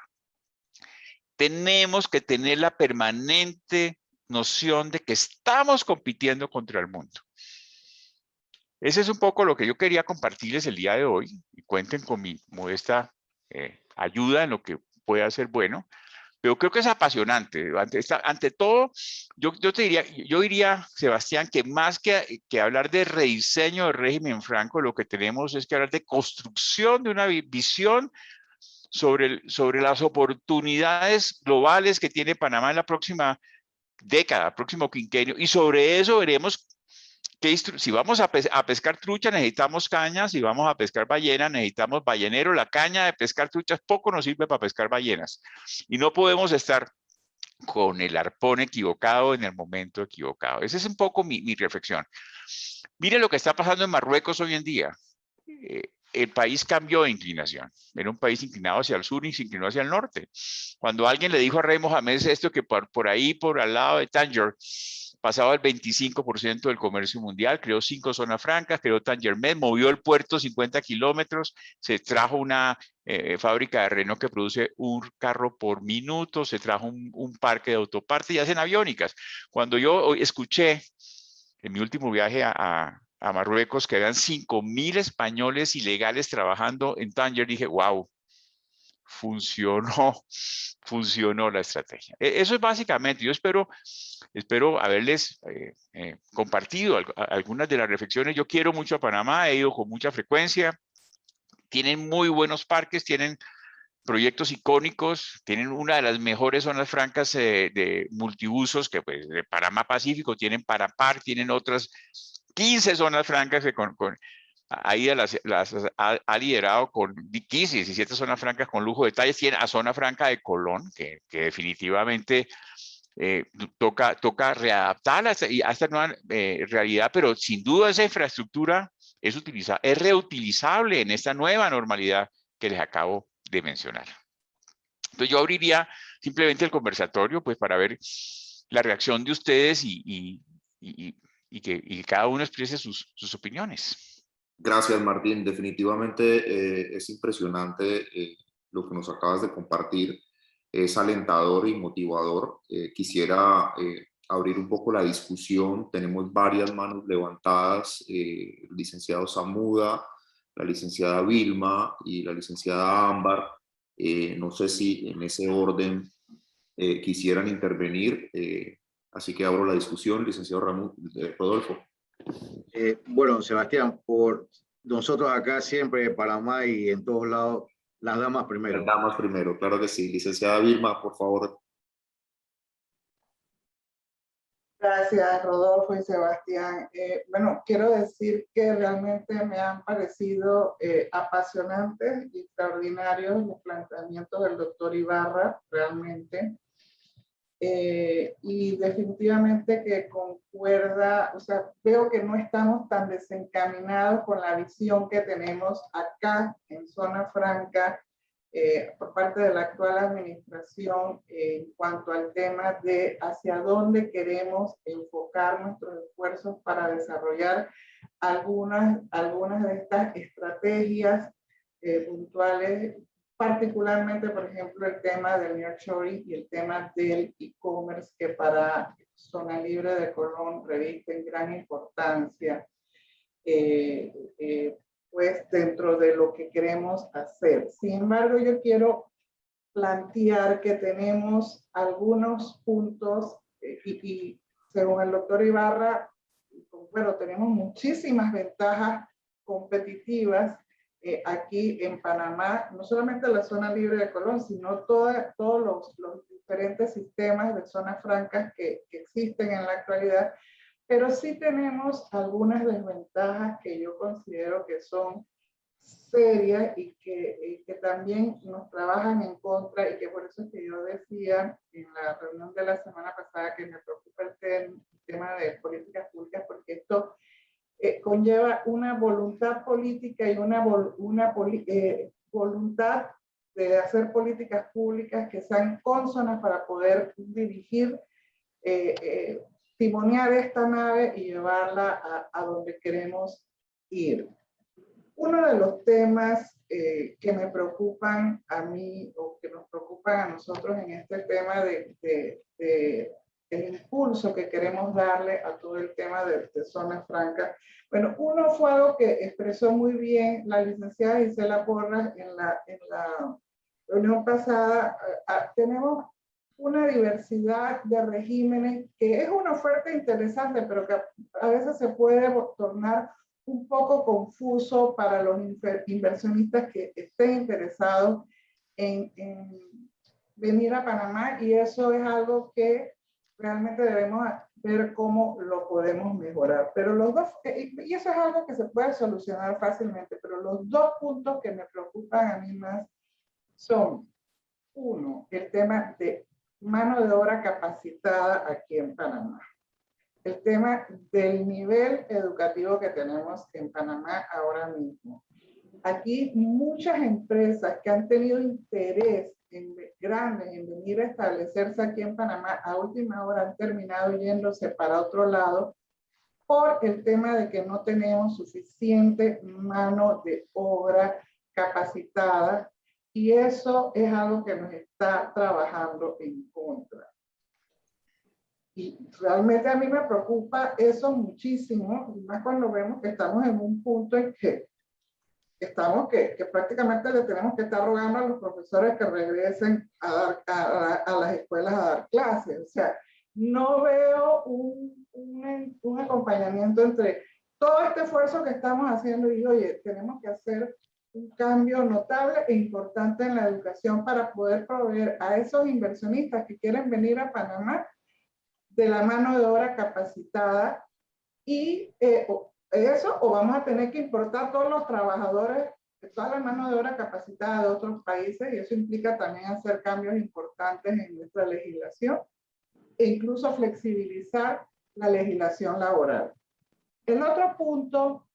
Tenemos que tener la permanente noción de que estamos compitiendo contra el mundo. Ese es un poco lo que yo quería compartirles el día de hoy, y cuenten con mi modesta ayuda en lo que pueda ser bueno, pero creo que es apasionante. Ante todo, yo diría, Sebastián, que más que hablar de rediseño del régimen franco, lo que tenemos es que hablar de construcción de una visión sobre las oportunidades globales que tiene Panamá en la próxima década, próximo quinquenio, y sobre eso veremos si vamos a pescar trucha necesitamos caña, si vamos a pescar ballena necesitamos ballenero. La caña de pescar truchas poco nos sirve para pescar ballenas y no podemos estar con el arpón equivocado en el momento equivocado. Esa es un poco mi reflexión. Mire lo que está pasando en Marruecos hoy en día. El país cambió de inclinación. Era un país inclinado hacia el sur y se inclinó hacia el norte. Cuando alguien le dijo a Rey Mohamed esto, que por ahí, por al lado de Tánger, pasaba el 25% del comercio mundial, creó 5 zonas francas, creó Tanger-Med, movió el puerto 50 kilómetros, se trajo una fábrica de Renault que produce un carro por minuto, se trajo un parque de autopartes y hacen aviónicas. Cuando yo escuché en mi último viaje a Marruecos que habían 5.000 españoles ilegales trabajando en Tánger, dije, wow, funcionó la estrategia. Eso es básicamente, yo espero haberles compartido algunas de las reflexiones. Yo quiero mucho a Panamá, he ido con mucha frecuencia, tienen muy buenos parques, tienen proyectos icónicos, tienen una de las mejores zonas francas de multiusos, que pues de Panamá Pacífico, tienen Parapar, tienen otras 15 zonas francas que ahí las ha liderado con 15, 17 zonas francas con lujo de detalles. Tiene a zona franca de Colón, que definitivamente toca readaptarla a esta nueva realidad, pero sin duda esa infraestructura es reutilizable en esta nueva normalidad que les acabo de mencionar. Entonces yo abriría simplemente el conversatorio pues para ver la reacción de ustedes y que cada uno exprese sus opiniones. Gracias, Martín. Definitivamente es impresionante lo que nos acabas de compartir. Es alentador y motivador. Quisiera abrir un poco la discusión. Tenemos varias manos levantadas. El licenciado Samuda, la licenciada Vilma y la licenciada Ámbar. No sé si en ese orden quisieran intervenir. Así que abro la discusión. Licenciado Rodolfo. Bueno, Sebastián, por nosotros acá siempre en Panamá y en todos lados, las damas primero. Las damas primero, claro que sí. Licenciada Vilma, por favor. Gracias, Rodolfo y Sebastián. Bueno, quiero decir que realmente me han parecido apasionantes y extraordinarios los planteamientos del doctor Ibarra, realmente. Y definitivamente que concuerda, o sea, veo que no estamos tan desencaminados con la visión que tenemos acá en Zona Franca por parte de la actual administración en cuanto al tema de hacia dónde queremos enfocar nuestros esfuerzos para desarrollar algunas de estas estrategias puntuales, particularmente, por ejemplo, el tema del nearshoring y el tema del e-commerce, que para Zona Libre de Colón revisten gran importancia, pues dentro de lo que queremos hacer. Sin embargo, yo quiero plantear que tenemos algunos puntos y según el doctor Ibarra, bueno, tenemos muchísimas ventajas competitivas aquí en Panamá, no solamente la zona libre de Colón, sino todos los diferentes sistemas de zonas francas que existen en la actualidad, pero sí tenemos algunas desventajas que yo considero que son serias y que también nos trabajan en contra, y que por eso es que yo decía en la reunión de la semana pasada que me preocupa el tema de políticas públicas, porque esto conlleva una voluntad política y una voluntad de hacer políticas públicas que sean cónsonas para poder dirigir, timonear esta nave y llevarla a donde queremos ir. Uno de los temas que me preocupan a mí o que nos preocupan a nosotros en este tema el impulso que queremos darle a todo el tema de zonas francas. Bueno, uno fue algo que expresó muy bien la licenciada Gisela Porras en la reunión pasada. Tenemos una diversidad de regímenes que es una oferta interesante, pero que a veces se puede tornar un poco confuso para los inversionistas que estén interesados en venir a Panamá, y eso es algo que realmente debemos ver cómo lo podemos mejorar. Pero los dos, y eso es algo que se puede solucionar fácilmente, pero los dos puntos que me preocupan a mí más son, uno, el tema de mano de obra capacitada aquí en Panamá. El tema del nivel educativo que tenemos en Panamá ahora mismo. Aquí muchas empresas que han tenido interés grandes en venir a establecerse aquí en Panamá, a última hora han terminado yéndose para otro lado por el tema de que no tenemos suficiente mano de obra capacitada, y eso es algo que nos está trabajando en contra. Y realmente a mí me preocupa eso muchísimo, más cuando vemos que estamos en un punto en que prácticamente le tenemos que estar rogando a los profesores que regresen a las escuelas a dar clases. O sea, no veo un acompañamiento entre todo este esfuerzo que estamos haciendo y, oye, tenemos que hacer un cambio notable e importante en la educación para poder proveer a esos inversionistas que quieren venir a Panamá de la mano de obra capacitada, y eso, o vamos a tener que importar todos los trabajadores, toda la mano de obra capacitada de otros países, y eso implica también hacer cambios importantes en nuestra legislación e incluso flexibilizar la legislación laboral. El otro punto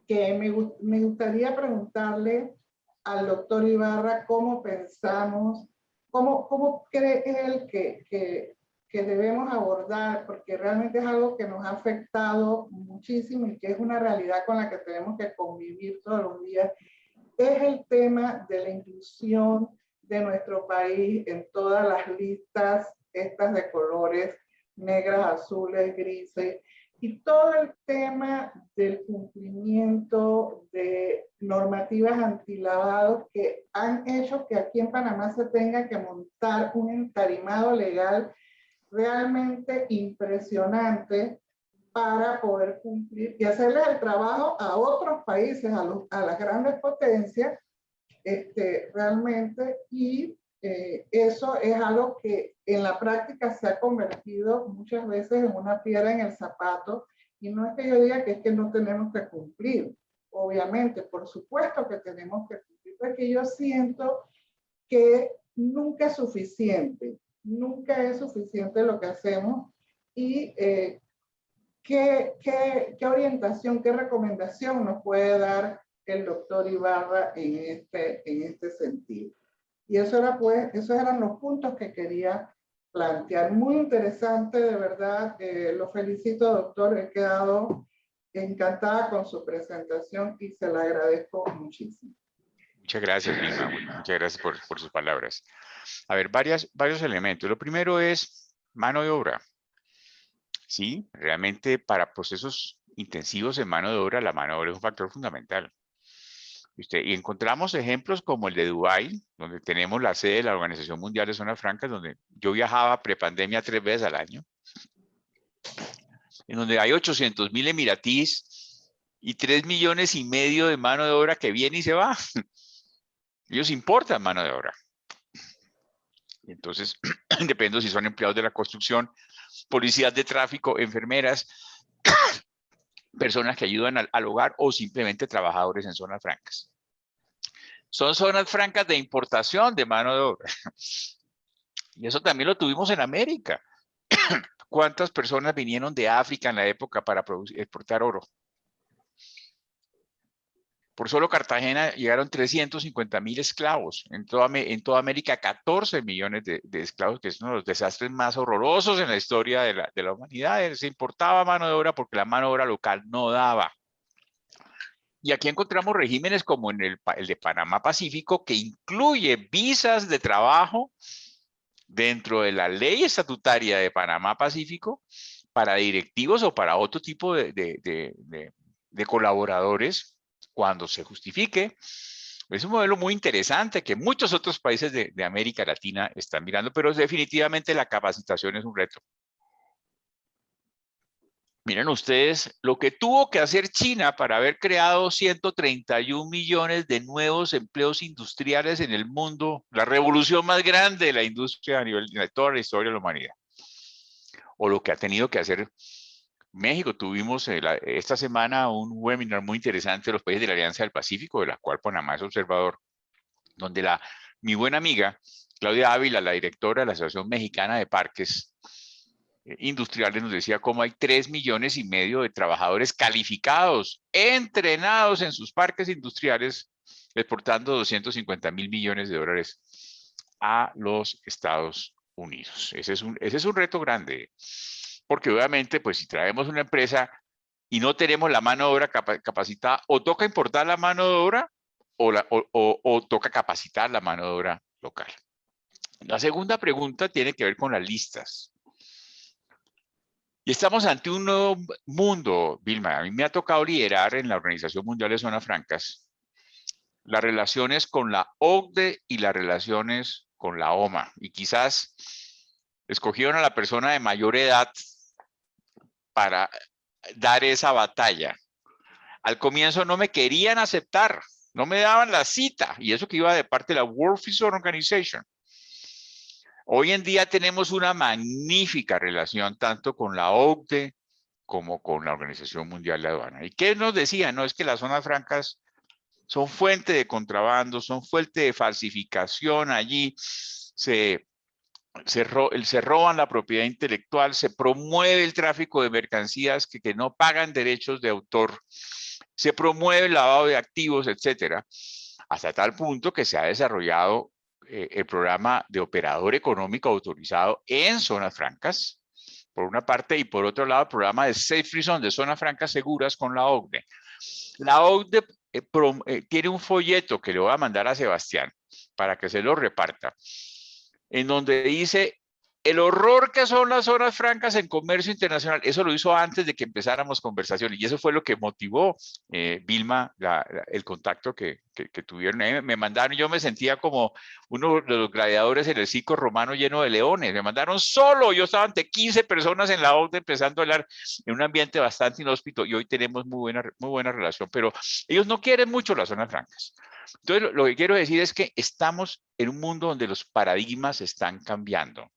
que me gustaría preguntarle al doctor Ibarra, cómo pensamos, cómo cree él que debemos abordar, porque realmente es algo que nos ha afectado muchísimo y que es una realidad con la que tenemos que convivir todos los días, es el tema de la inclusión de nuestro país en todas las listas estas de colores negras, azules, grises, y todo el tema del cumplimiento de normativas antilavado que han hecho que aquí en Panamá se tenga que montar un entarimado legal realmente impresionante para poder cumplir y hacerles el trabajo a otros países, a las grandes potencias, realmente, y eso es algo que en la práctica se ha convertido muchas veces en una piedra en el zapato, y no es que yo diga que es que no tenemos que cumplir. Obviamente, por supuesto que tenemos que cumplir, porque yo siento que nunca es suficiente lo que hacemos, y ¿qué orientación, qué recomendación nos puede dar el doctor Ibarra en este sentido? Y esos eran los puntos que quería plantear. Muy interesante, de verdad. Lo felicito, doctor. He quedado encantada con su presentación y se la agradezco muchísimo. Muchas gracias, Vilma. Muchas gracias por sus palabras. A ver, varios elementos. Lo primero es mano de obra. Sí, realmente para procesos intensivos en mano de obra, la mano de obra es un factor fundamental. Y encontramos ejemplos como el de Dubái, donde tenemos la sede de la Organización Mundial de Zonas Francas, donde yo viajaba prepandemia 3 veces al año, en donde hay 800.000 emiratíes y 3,5 millones de mano de obra que viene y se va. Ellos importan mano de obra. Entonces, depende si son empleados de la construcción, policías de tráfico, enfermeras, personas que ayudan al hogar o simplemente trabajadores en zonas francas. Son zonas francas de importación de mano de obra. Y eso también lo tuvimos en América. ¿Cuántas personas vinieron de África en la época para exportar oro? Por solo Cartagena llegaron 350.000 esclavos. En toda América, 14 millones de esclavos, que es uno de los desastres más horrorosos en la historia de la humanidad. Se importaba mano de obra porque la mano de obra local no daba. Y aquí encontramos regímenes como en el de Panamá Pacífico, que incluye visas de trabajo dentro de la ley estatutaria de Panamá Pacífico para directivos o para otro tipo de colaboradores cuando se justifique. Es un modelo muy interesante que muchos otros países de América Latina están mirando, pero definitivamente la capacitación es un reto. Miren ustedes lo que tuvo que hacer China para haber creado 131 millones de nuevos empleos industriales en el mundo, la revolución más grande de la industria a nivel de toda la historia de la humanidad. O lo que ha tenido que hacer México. Tuvimos esta semana un webinar muy interesante de los países de la Alianza del Pacífico, de la cual Panamá es observador, donde mi buena amiga Claudia Ávila, la directora de la Asociación Mexicana de Parques Industriales, nos decía cómo hay 3,5 millones de trabajadores calificados, entrenados en sus parques industriales, exportando 250.000 millones de dólares a los Estados Unidos. Ese es un reto grande, porque obviamente, pues si traemos una empresa y no tenemos la mano de obra capacitada, o toca importar la mano de obra o toca capacitar la mano de obra local. La segunda pregunta tiene que ver con las listas. Y estamos ante un nuevo mundo, Vilma. A mí me ha tocado liderar en la Organización Mundial de Zonas Francas las relaciones con la OCDE y las relaciones con la OMA. Y quizás escogieron a la persona de mayor edad para dar esa batalla. Al comienzo no me querían aceptar, no me daban la cita, y eso que iba de parte de la World Fisheries Organization. Hoy en día tenemos una magnífica relación tanto con la OCDE como con la Organización Mundial de Aduana. ¿Y qué nos decían? No, es que las zonas francas son fuente de contrabando, son fuente de falsificación. Allí se roban la propiedad intelectual, se promueve el tráfico de mercancías que no pagan derechos de autor, se promueve el lavado de activos, etcétera, hasta tal punto que se ha desarrollado el programa de operador económico autorizado en zonas francas, por una parte, y por otro lado, el programa de Safe Free Zone, de zonas francas seguras con la OCDE. La OCDE tiene un folleto que le voy a mandar a Sebastián para que se lo reparta, en donde dice el horror que son las zonas francas en comercio internacional. Eso lo hizo antes de que empezáramos conversaciones, y eso fue lo que motivó, Vilma, el contacto que tuvieron. Me mandaron, yo me sentía como uno de los gladiadores en el circo romano lleno de leones. Me mandaron solo, yo estaba ante 15 personas en la OCDE empezando a hablar en un ambiente bastante inhóspito, y hoy tenemos muy buena relación, pero ellos no quieren mucho las zonas francas. Entonces, lo que quiero decir es que estamos en un mundo donde los paradigmas están cambiando.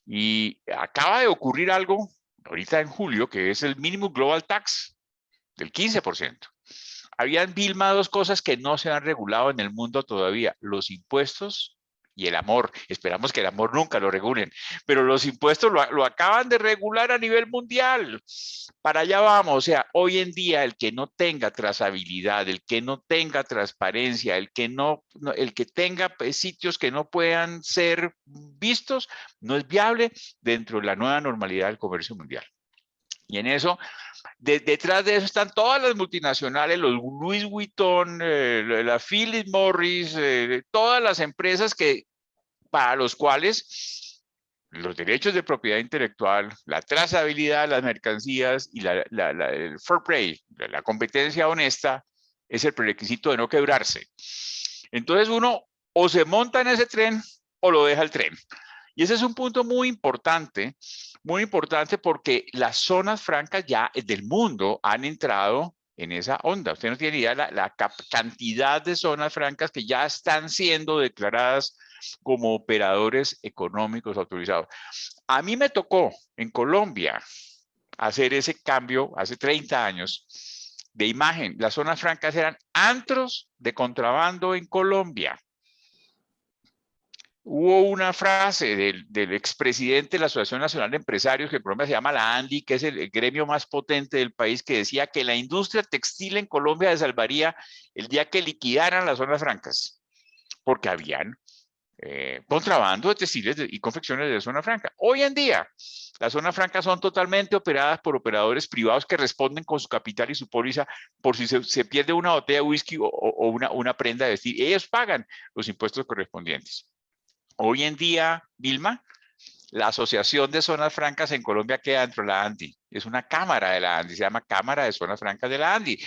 Y acaba de ocurrir algo ahorita en julio, que es el Minimum Global Tax del 15%. Habían, Vilma, dos cosas que no se han regulado en el mundo todavía: los impuestos y el amor. Esperamos que el amor nunca lo regulen, pero los impuestos lo acaban de regular a nivel mundial. Para allá vamos. O sea, hoy en día el que no tenga trazabilidad, el que no tenga transparencia, el que tenga sitios que no puedan ser vistos, no es viable dentro de la nueva normalidad del comercio mundial. Y en eso, detrás de eso están todas las multinacionales, los Louis Vuitton, la Philip Morris, todas las empresas para los cuales los derechos de propiedad intelectual, la trazabilidad de las mercancías y el fair play, la competencia honesta, es el prerequisito de no quebrarse. Entonces uno o se monta en ese tren o lo deja el tren. Y ese es un punto muy importante porque las zonas francas ya del mundo han entrado en esa onda. Usted no tiene idea la cantidad de zonas francas que ya están siendo declaradas como operadores económicos autorizados. A mí me tocó en Colombia hacer ese cambio hace 30 años de imagen. Las zonas francas eran antros de contrabando en Colombia. Hubo una frase del expresidente de la Asociación Nacional de Empresarios, que en Colombia se llama la ANDI, que es el gremio más potente del país, que decía que la industria textil en Colombia se salvaría el día que liquidaran las zonas francas, porque habían contrabando de textiles y confecciones de zona franca. Hoy en día, las zonas francas son totalmente operadas por operadores privados que responden con su capital y su póliza por si se pierde una botella de whisky o una prenda de vestir. Ellos pagan los impuestos correspondientes. Hoy en día, Vilma, la Asociación de Zonas Francas en Colombia queda dentro de la ANDI. Es una cámara de la ANDI, se llama Cámara de Zonas Francas de la ANDI.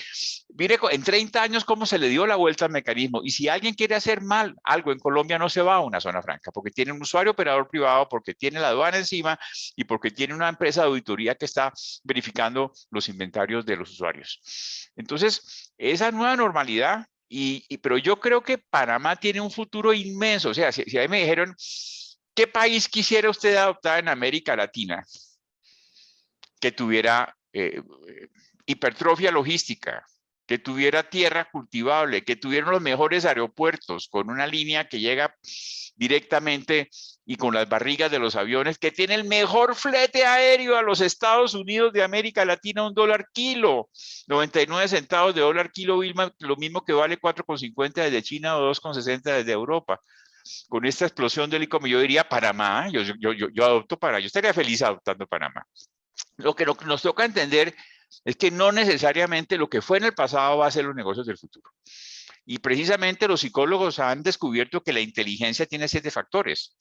Mire, en 30 años cómo se le dio la vuelta al mecanismo. Y si alguien quiere hacer mal algo en Colombia, no se va a una zona franca, porque tiene un usuario operador privado, porque tiene la aduana encima y porque tiene una empresa de auditoría que está verificando los inventarios de los usuarios. Entonces, esa nueva normalidad, pero yo creo que Panamá tiene un futuro inmenso. O sea, si a mí me dijeron, ¿qué país quisiera usted adoptar en América Latina que tuviera hipertrofia logística, que tuviera tierra cultivable, que tuviera los mejores aeropuertos con una línea que llega directamente y con las barrigas de los aviones, que tiene el mejor flete aéreo a los Estados Unidos de América Latina, $1 kilo, 99 centavos de dólar kilo, Vilma, lo mismo que vale 4,50 desde China o 2,60 desde Europa? Con esta explosión del e-commerce, yo diría Panamá, yo adopto Panamá, yo estaría feliz adoptando Panamá. Lo que nos toca entender es que no necesariamente lo que fue en el pasado va a ser los negocios del futuro. Y precisamente los psicólogos han descubierto que la inteligencia tiene 7 factores: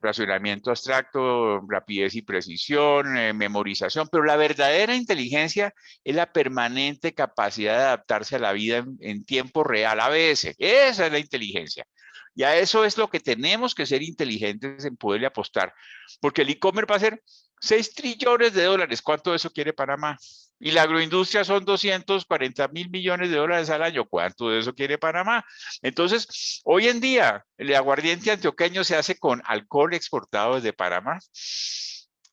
razonamiento abstracto, rapidez y precisión, memorización, pero la verdadera inteligencia es la permanente capacidad de adaptarse a la vida en tiempo real, ABS. Esa es la inteligencia. Y a eso es lo que tenemos que ser inteligentes en poderle apostar, porque el e-commerce va a ser 6 trillones de dólares. ¿Cuánto de eso quiere Panamá? Y la agroindustria son 240.000 millones de dólares al año. ¿Cuánto de eso quiere Panamá? Entonces, hoy en día, el aguardiente antioqueño se hace con alcohol exportado desde Panamá.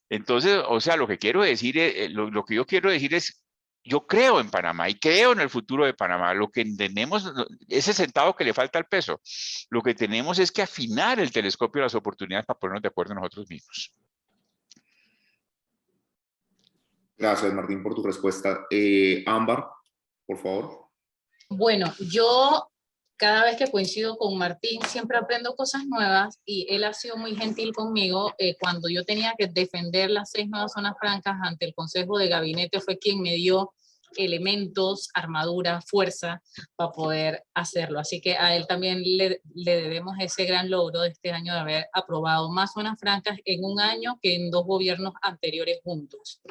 Entonces, o sea, lo que quiero decir, lo que yo quiero decir es, yo creo en Panamá y creo en el futuro de Panamá. Lo que tenemos, ese centavo que le falta al peso, lo que tenemos es que afinar el telescopio de las oportunidades para ponernos de acuerdo nosotros mismos. Gracias, Martín, por tu respuesta. Ámbar, por favor. Bueno, yo cada vez que coincido con Martín siempre aprendo cosas nuevas y él ha sido muy gentil conmigo. Cuando yo tenía que defender las 6 nuevas zonas francas ante el Consejo de Gabinete, fue quien me dio elementos, armadura, fuerza para poder hacerlo. Así que a él también le debemos ese gran logro de este año de haber aprobado más zonas francas en un año que en 2 gobiernos anteriores juntos.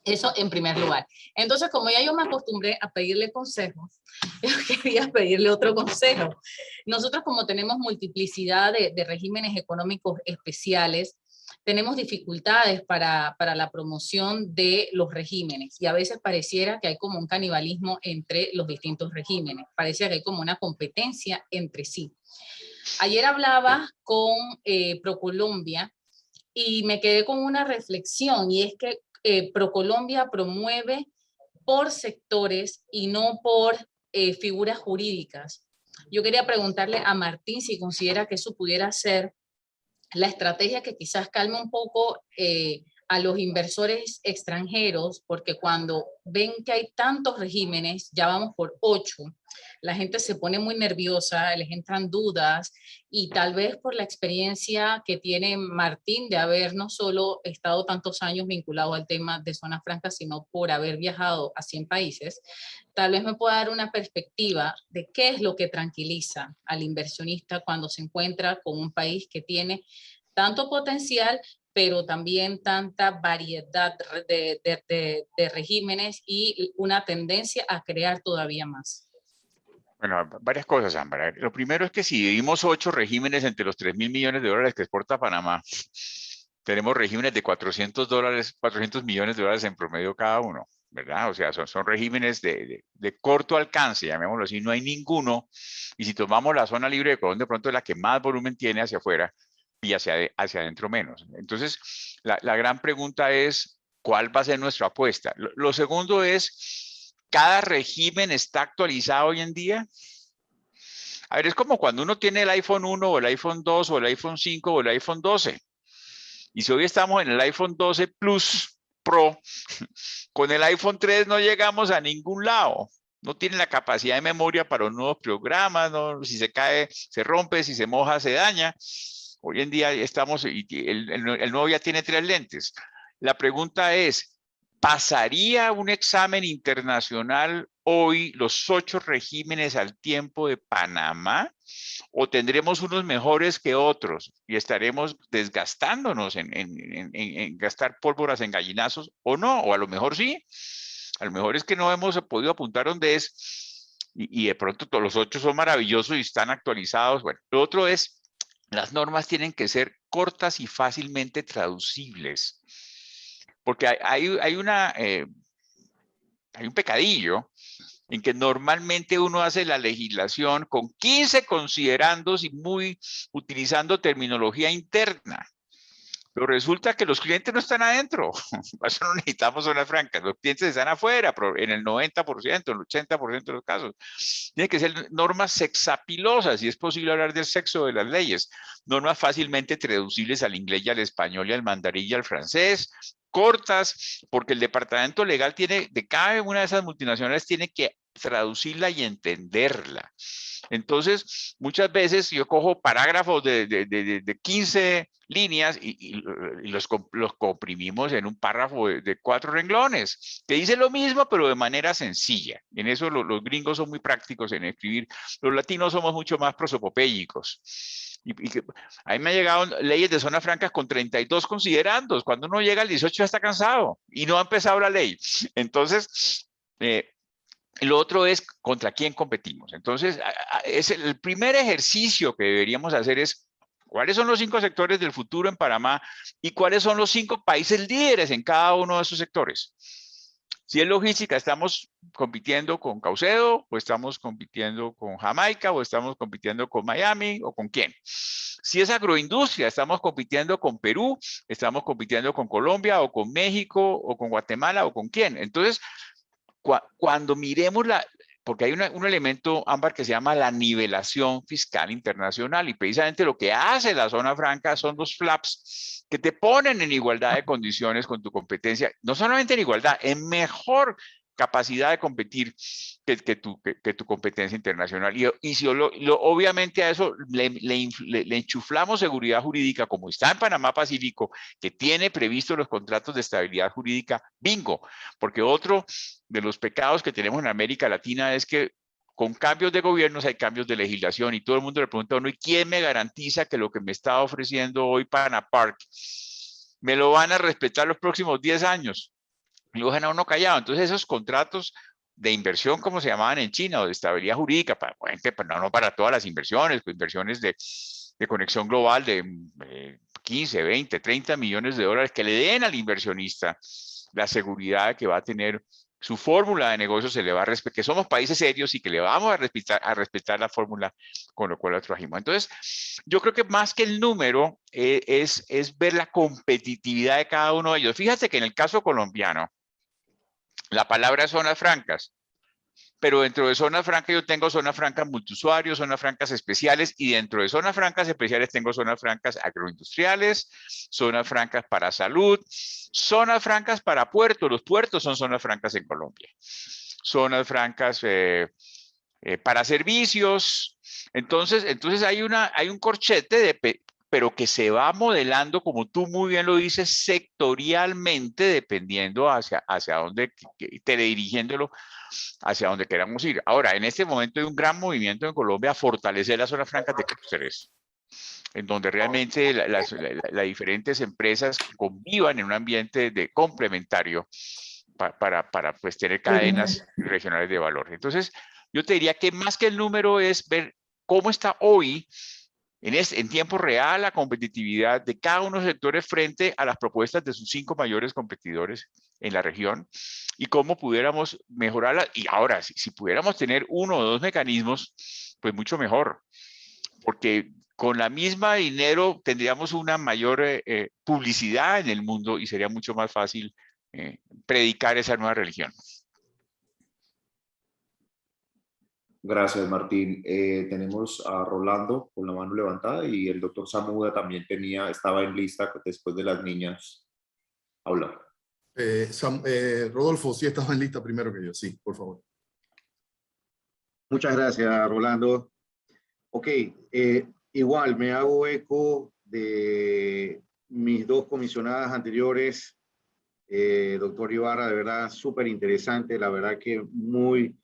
Eso en primer lugar. Entonces, como ya yo me acostumbré a pedirle consejos, yo quería pedirle otro consejo. Nosotros, como tenemos multiplicidad de regímenes económicos especiales, tenemos dificultades para la promoción de los regímenes y a veces pareciera que hay como un canibalismo entre los distintos regímenes, pareciera que hay como una competencia entre sí. Ayer hablaba con ProColombia y me quedé con una reflexión, y es que ProColombia promueve por sectores y no por figuras jurídicas. Yo quería preguntarle a Martín si considera que eso pudiera ser la estrategia que quizás calme un poco a los inversores extranjeros, porque cuando ven que hay tantos regímenes, ya vamos por 8, la gente se pone muy nerviosa, les entran dudas, y tal vez por la experiencia que tiene Martín de haber no solo estado tantos años vinculado al tema de zonas francas, sino por haber viajado a 100 países, tal vez me pueda dar una perspectiva de qué es lo que tranquiliza al inversionista cuando se encuentra con un país que tiene tanto potencial, pero también tanta variedad de regímenes y una tendencia a crear todavía más. Bueno, varias cosas, Ámbar. Lo primero es que si dividimos 8 regímenes entre los 3.000 millones de dólares que exporta Panamá, tenemos regímenes de 400 millones de dólares en promedio cada uno, ¿verdad? O sea, son regímenes de corto alcance, llamémoslo así, no hay ninguno. Y si tomamos la zona libre de Colón, de pronto es la que más volumen tiene hacia afuera y hacia adentro menos. Entonces, la gran pregunta es, ¿cuál va a ser nuestra apuesta? Lo segundo es, ¿cada régimen está actualizado hoy en día? A ver, es como cuando uno tiene el iPhone 1 o el iPhone 2 o el iPhone 5 o el iPhone 12. Y si hoy estamos en el iPhone 12 Plus Pro, con el iPhone 3 no llegamos a ningún lado. No tiene la capacidad de memoria para los nuevos programas, ¿no? Si se cae, se rompe, si se moja, se daña. Hoy en día estamos, y el nuevo ya tiene 3 lentes. La pregunta es, ¿pasaría un examen internacional hoy los 8 regímenes al tiempo de Panamá? ¿O tendremos unos mejores que otros y estaremos desgastándonos en gastar pólvoras en gallinazos o no? O a lo mejor sí. A lo mejor es que no hemos podido apuntar donde es y de pronto todos los 8 son maravillosos y están actualizados. Bueno, lo otro es, las normas tienen que ser cortas y fácilmente traducibles. Porque hay un pecadillo en que normalmente uno hace la legislación con 15 considerandos y utilizando terminología interna. Pero resulta que los clientes no están adentro. Por eso no necesitamos zonas francas. Los clientes están afuera, en el 90%, el 80% de los casos. Tienen que ser normas sexapilosas, y es posible hablar del sexo de las leyes. Normas fácilmente traducibles al inglés y al español y al mandarín y al francés. Cortas, porque el departamento legal de cada una de esas multinacionales tiene que traducirla y entenderla. Entonces, muchas veces yo cojo parágrafos de 15 líneas y los comprimimos en un párrafo de 4 renglones, que dice lo mismo, pero de manera sencilla. En eso los gringos son muy prácticos en escribir. Los latinos somos mucho más prosopopéyicos. A mí me han llegado leyes de zonas francas con 32 considerandos. Cuando uno llega al 18 ya está cansado y no ha empezado la ley. Entonces, lo otro es contra quién competimos. Entonces, es el primer ejercicio que deberíamos hacer es cuáles son los 5 sectores del futuro en Panamá y cuáles son los 5 países líderes en cada uno de esos sectores. Si es logística, estamos compitiendo con Caucedo, o estamos compitiendo con Jamaica, o estamos compitiendo con Miami, o con quién. Si es agroindustria, estamos compitiendo con Perú, estamos compitiendo con Colombia, o con México, o con Guatemala, o con quién. Entonces, cuando miremos porque hay un elemento, Ámbar, que se llama la nivelación fiscal internacional, y precisamente lo que hace la zona franca son los flaps que te ponen en igualdad de condiciones con tu competencia, no solamente en igualdad, en mejor capacidad de competir que tu competencia internacional. Y si obviamente a eso le enchuflamos seguridad jurídica, como está en Panamá Pacífico, que tiene previsto los contratos de estabilidad jurídica, bingo, porque otro de los pecados que tenemos en América Latina es que con cambios de gobiernos hay cambios de legislación, y todo el mundo le pregunta a uno, ¿y quién me garantiza que lo que me está ofreciendo hoy Panapark me lo van a respetar los próximos 10 años? Y lo dejan a uno callado. Entonces esos contratos de inversión, como se llamaban en China, o de estabilidad jurídica, no para todas las inversiones, inversiones de conexión global de 15, 20, 30 millones de dólares que le den al inversionista la seguridad de que va a tener su fórmula de negocio, se le va a respetar, que somos países serios y que le vamos a respetar la fórmula con lo cual la trajimos. Entonces, yo creo que más que el número es ver la competitividad de cada uno de ellos. Fíjate que en el caso colombiano, la palabra es zonas francas, pero dentro de zonas francas yo tengo zonas francas multiusuarios, zonas francas especiales, y dentro de zonas francas especiales tengo zonas francas agroindustriales, zonas francas para salud, zonas francas para puertos. Los puertos son zonas francas en Colombia. Zonas francas para servicios. Entonces hay un corchete pero que se va modelando, como tú muy bien lo dices, sectorialmente, dependiendo hacia dónde, teledirigiéndolo hacia donde queramos ir. Ahora, en este momento hay un gran movimiento en Colombia a fortalecer las zonas francas de clústeres, en donde realmente las diferentes empresas convivan en un ambiente de complementario para pues, tener cadenas regionales de valor. Entonces, yo te diría que más que el número es ver cómo está hoy en tiempo real la competitividad de cada uno de los sectores frente a las propuestas de sus 5 mayores competidores en la región y cómo pudiéramos mejorarla. Y ahora, si pudiéramos tener 1 o 2 mecanismos, pues mucho mejor, porque con la misma dinero tendríamos una mayor publicidad en el mundo y sería mucho más fácil predicar esa nueva religión. Gracias, Martín. Tenemos a Rolando con la mano levantada y el doctor Samuda también estaba en lista después de las niñas hablar. Rodolfo, sí estaba en lista primero que yo. Sí, por favor. Muchas gracias, Rolando. Ok, igual me hago eco de mis 2 comisionadas anteriores. Doctor Ibarra, de verdad, súper interesante, la verdad que muy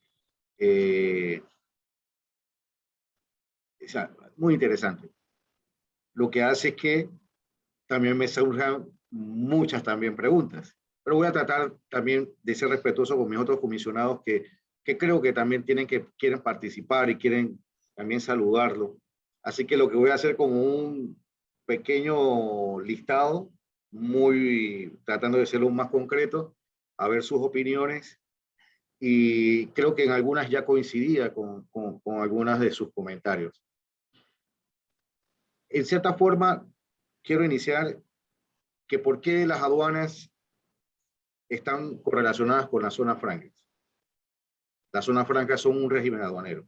interesante. Lo que hace que también me surjan muchas también preguntas, pero voy a tratar también de ser respetuoso con mis otros comisionados que creo que también quieren participar y quieren también saludarlo. Así que lo que voy a hacer como un pequeño listado, tratando de serlo más concreto, a ver sus opiniones, y creo que en algunas ya coincidía con algunas de sus comentarios. En cierta forma, quiero iniciar que por qué las aduanas están correlacionadas con las zonas francas. Las zonas francas son un régimen aduanero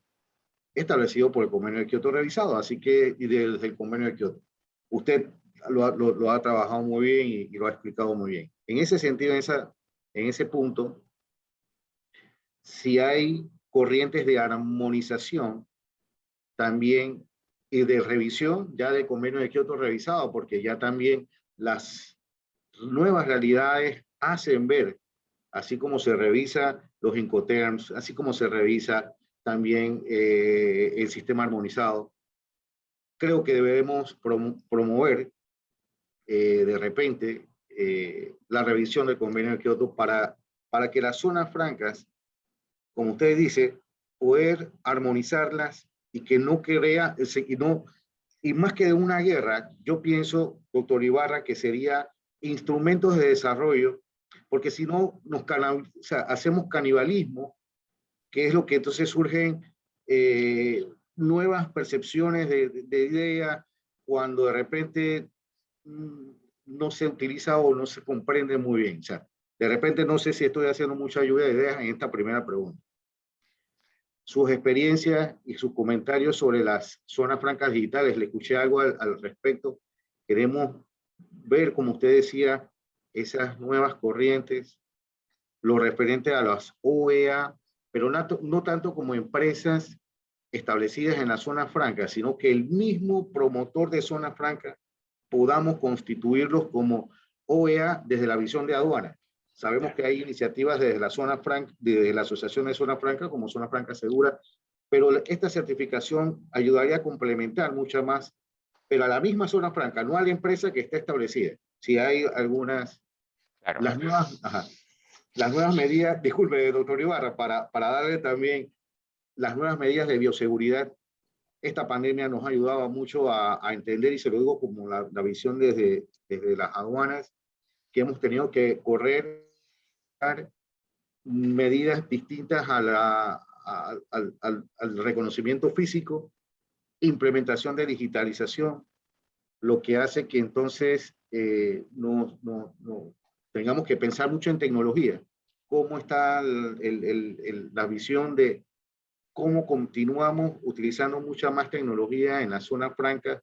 establecido por el Convenio de Kioto revisado, así que y desde el Convenio de Kioto. Usted lo ha trabajado muy bien y lo ha explicado muy bien. En ese sentido, en ese punto, si hay corrientes de armonización también y de revisión ya del Convenio de Kioto revisado, porque ya también las nuevas realidades hacen ver, así como se revisa los Incoterms, así como se revisa también el sistema armonizado. Creo que debemos promover de repente la revisión del Convenio de Kioto para que las zonas francas, como usted dice, poder armonizarlas y que no crea, y más que de una guerra, yo pienso, doctor Ibarra, que sería instrumentos de desarrollo, porque si no hacemos canibalismo, que es lo que entonces surgen nuevas percepciones de ideas, cuando de repente no se utiliza o no se comprende muy bien. O sea, de repente no sé si estoy haciendo mucha lluvia de ideas en esta primera pregunta. Sus experiencias y sus comentarios sobre las zonas francas digitales, le escuché algo al respecto. Queremos ver, como usted decía, esas nuevas corrientes, lo referente a las OEA, pero no tanto como empresas establecidas en la zona franca, sino que el mismo promotor de zona franca podamos constituirlos como OEA desde la visión de aduana. Sabemos que hay iniciativas desde la zona franca, desde la Asociación de Zona Franca, como Zona Franca Segura, pero esta certificación ayudaría a complementar mucho más, pero a la misma zona franca, no a la empresa que está establecida. Si hay algunas, claro. Las nuevas medidas, disculpe, doctor Ibarra, para darle también las nuevas medidas de bioseguridad esta pandemia nos ha ayudado mucho a entender, y se lo digo como la visión desde las aduanas, que hemos tenido que correr medidas distintas al reconocimiento físico, implementación de digitalización, lo que hace que entonces tengamos que pensar mucho en tecnología. Cómo está la visión de cómo continuamos utilizando mucha más tecnología en la zona franca,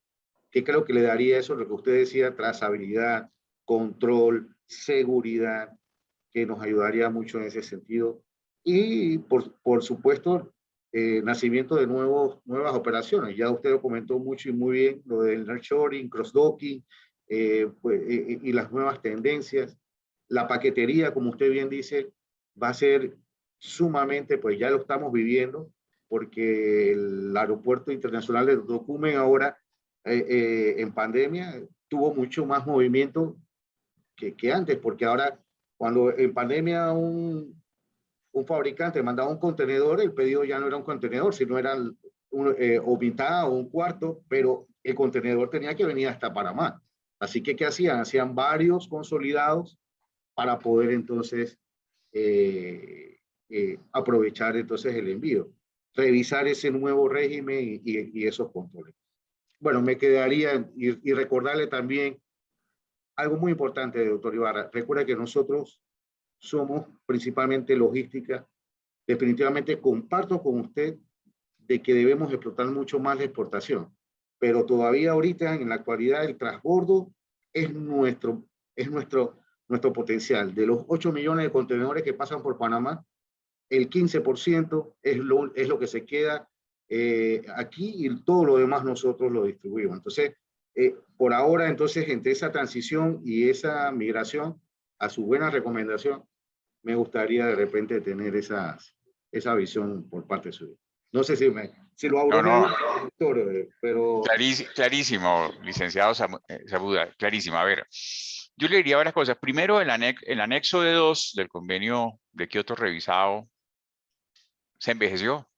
que creo que le daría eso, lo que usted decía, trazabilidad, control, seguridad, que nos ayudaría mucho en ese sentido. Y por supuesto, nacimiento de nuevas operaciones. Ya usted lo comentó mucho y muy bien, lo del nearshoring, cross-docking, y las nuevas tendencias. La paquetería, como usted bien dice, va a ser sumamente, pues ya lo estamos viviendo, porque el aeropuerto internacional de Tocumen ahora, en pandemia, tuvo mucho más movimiento que antes, porque ahora, cuando en pandemia un fabricante mandaba un contenedor, el pedido ya no era un contenedor, sino era o mitad o un cuarto, pero el contenedor tenía que venir hasta Panamá. Así que, ¿qué hacían? Hacían varios consolidados para poder entonces aprovechar entonces el envío, revisar ese nuevo régimen y esos controles. Bueno, me quedaría y recordarle también algo muy importante, doctor Ibarra. Recuerda que nosotros somos principalmente logística. Definitivamente comparto con usted de que debemos explotar mucho más la exportación, pero todavía ahorita en la actualidad el transbordo es nuestro potencial. De los 8 millones de contenedores que pasan por Panamá, el 15% es lo que se queda aquí, y todo lo demás nosotros lo distribuimos. Entonces, por ahora, entonces, entre esa transición y esa migración a su buena recomendación, me gustaría de repente tener esa visión por parte suya. No sé si lo abro, doctor, pero... Clarísimo, licenciado Sabuda, clarísimo. A ver, yo le diría varias cosas. Primero, el anexo D2 del convenio de Kioto revisado se envejeció.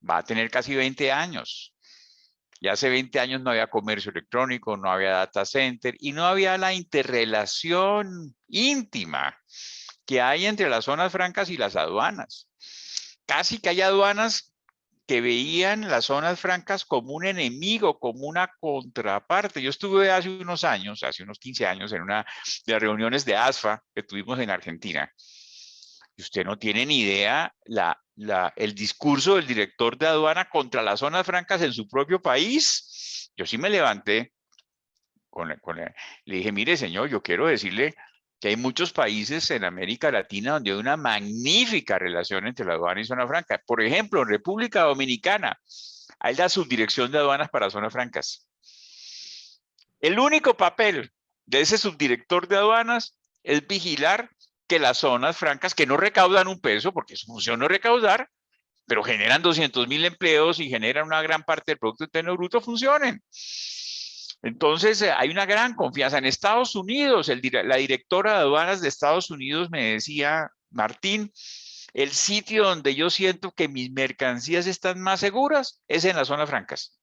Va a tener casi 20 años. Y hace 20 años no había comercio electrónico, no había data center y no había la interrelación íntima que hay entre las zonas francas y las aduanas. Casi que hay aduanas que veían las zonas francas como un enemigo, como una contraparte. Yo estuve hace unos años, hace unos 15 años, en una de las reuniones de ASFA que tuvimos en Argentina. Y usted no tiene ni idea el discurso del director de aduana contra las zonas francas en su propio país. Yo sí me levanté, le dije, mire señor, yo quiero decirle que hay muchos países en América Latina donde hay una magnífica relación entre la aduana y zona franca. Por ejemplo, en República Dominicana hay la subdirección de aduanas para zonas francas. El único papel de ese subdirector de aduanas es vigilar que las zonas francas, que no recaudan un peso, porque su función no es recaudar, pero generan 200.000 empleos y generan una gran parte del Producto Interno Bruto, funcionen. Entonces, hay una gran confianza. En Estados Unidos, la directora de aduanas de Estados Unidos me decía, Martín, el sitio donde yo siento que mis mercancías están más seguras es en las zonas francas.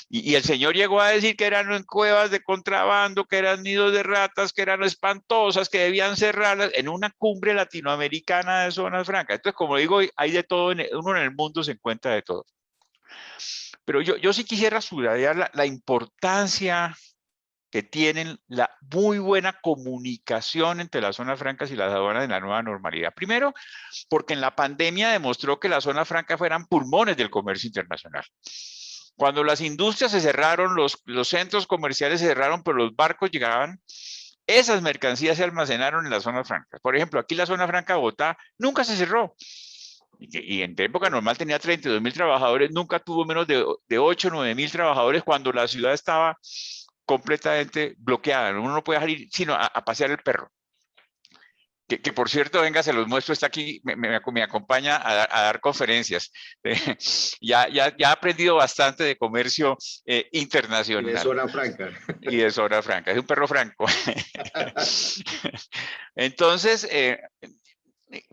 Y el señor llegó a decir que eran cuevas de contrabando, que eran nidos de ratas, que eran espantosas, que debían cerrarlas en una cumbre latinoamericana de zonas francas. Entonces, como digo, hay de todo, uno en el mundo se encuentra de todo. Pero yo sí quisiera subrayar la importancia que tienen la muy buena comunicación entre las zonas francas y las aduanas en la nueva normalidad. Primero, porque en la pandemia demostró que las zonas francas eran pulmones del comercio internacional. Cuando las industrias se cerraron, los centros comerciales se cerraron, pero los barcos llegaban, esas mercancías se almacenaron en las zonas francas. Por ejemplo, aquí la zona franca de Bogotá nunca se cerró. Y en época normal tenía 32.000 trabajadores, nunca tuvo menos de 8 o 9.000 trabajadores cuando la ciudad estaba completamente bloqueada. Uno no puede salir sino a pasear el perro. Que por cierto, venga, se los muestro, está aquí, me acompaña a dar conferencias. Ya ha aprendido bastante de comercio internacional. Y de zona franca. Y de zona franca, es un perro franco. Entonces,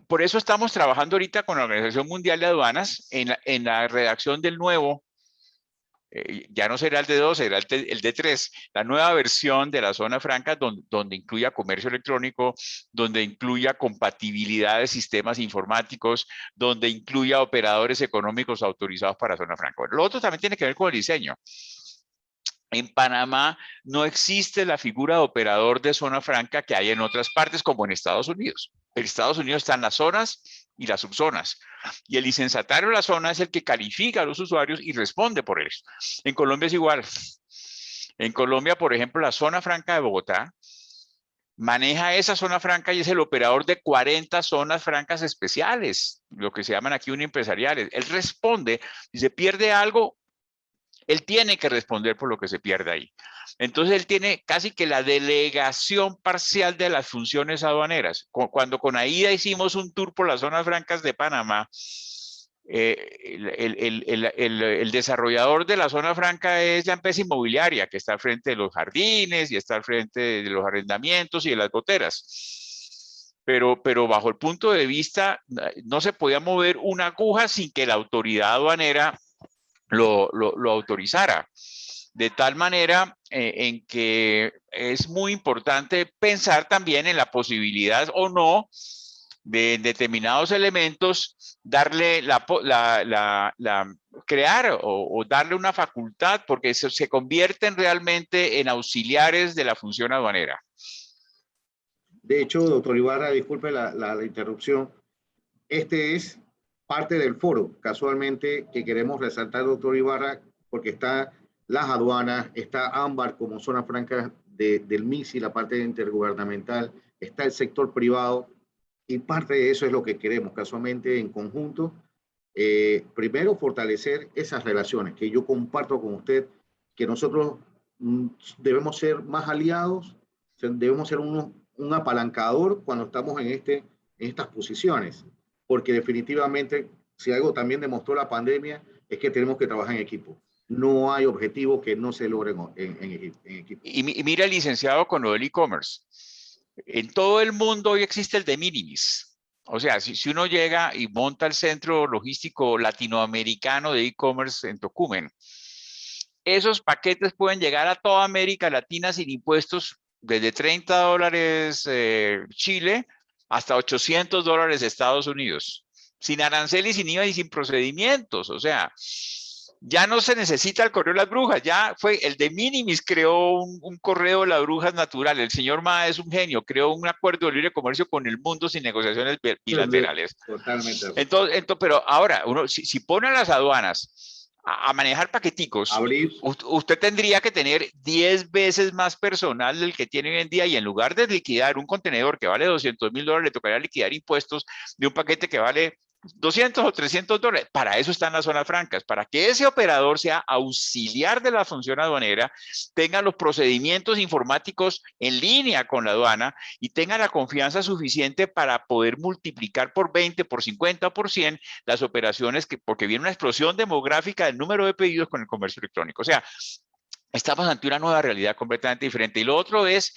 Por eso estamos trabajando ahorita con la Organización Mundial de Aduanas en la redacción del nuevo, ya no será el D2, será el D3, la nueva versión de la zona franca donde incluya comercio electrónico, donde incluya compatibilidad de sistemas informáticos, donde incluya operadores económicos autorizados para zona franca. Lo otro también tiene que ver con el diseño. En Panamá no existe la figura de operador de zona franca que hay en otras partes, como en Estados Unidos. En Estados Unidos están las zonas y las subzonas. Y el licenciatario de la zona es el que califica a los usuarios y responde por eso. En Colombia es igual. En Colombia, por ejemplo, la zona franca de Bogotá maneja esa zona franca y es el operador de 40 zonas francas especiales, lo que se llaman aquí unimpresariales. Él responde, si se pierde algo, él tiene que responder por lo que se pierde ahí. Entonces, él tiene casi que la delegación parcial de las funciones aduaneras. Cuando con AIDA hicimos un tour por las zonas francas de Panamá, el desarrollador de la zona franca es la empresa inmobiliaria que está al frente de los jardines y está al frente de los arrendamientos y de las goteras. Pero bajo el punto de vista, no se podía mover una aguja sin que la autoridad aduanera lo autorizara. De tal manera en que es muy importante pensar también en la posibilidad o no de determinados elementos darle crear o darle una facultad, porque se convierten realmente en auxiliares de la función aduanera. De hecho, doctor Ibarra, disculpe la interrupción, este es parte del foro, casualmente, que queremos resaltar, doctor Ibarra, porque está las aduanas, está Ámbar como zona franca del MISI, la parte intergubernamental, está el sector privado, y parte de eso es lo que queremos, casualmente, en conjunto. Primero, fortalecer esas relaciones, que yo comparto con usted, que nosotros debemos ser más aliados, debemos ser un apalancador cuando estamos en estas posiciones, porque definitivamente, si algo también demostró la pandemia, es que tenemos que trabajar en equipo. No hay objetivo que no se logren en equipo. Y mira, licenciado, con lo del e-commerce. En todo el mundo hoy existe el de minimis. O sea, si uno llega y monta el centro logístico latinoamericano de e-commerce en Tocumen, esos paquetes pueden llegar a toda América Latina sin impuestos, desde $30 Chile hasta $800 Estados Unidos, sin aranceles, sin IVA y sin procedimientos. O sea, ya no se necesita el correo de las brujas, ya fue el de minimis, creó un correo de las brujas natural. El señor Ma es un genio, creó un acuerdo de libre comercio con el mundo sin negociaciones bilaterales. Totalmente. Entonces, pero ahora, si pone a las aduanas a manejar paqueticos, usted tendría que tener 10 veces más personal del que tiene hoy en día, y en lugar de liquidar un contenedor que vale $200,000, le tocaría liquidar impuestos de un paquete que vale $200 o $300. Para eso están las zonas francas, para que ese operador sea auxiliar de la función aduanera, tenga los procedimientos informáticos en línea con la aduana y tenga la confianza suficiente para poder multiplicar por 20, por 50 o por 100 las operaciones, porque viene una explosión demográfica del número de pedidos con el comercio electrónico. O sea, estamos ante una nueva realidad completamente diferente. Y lo otro es,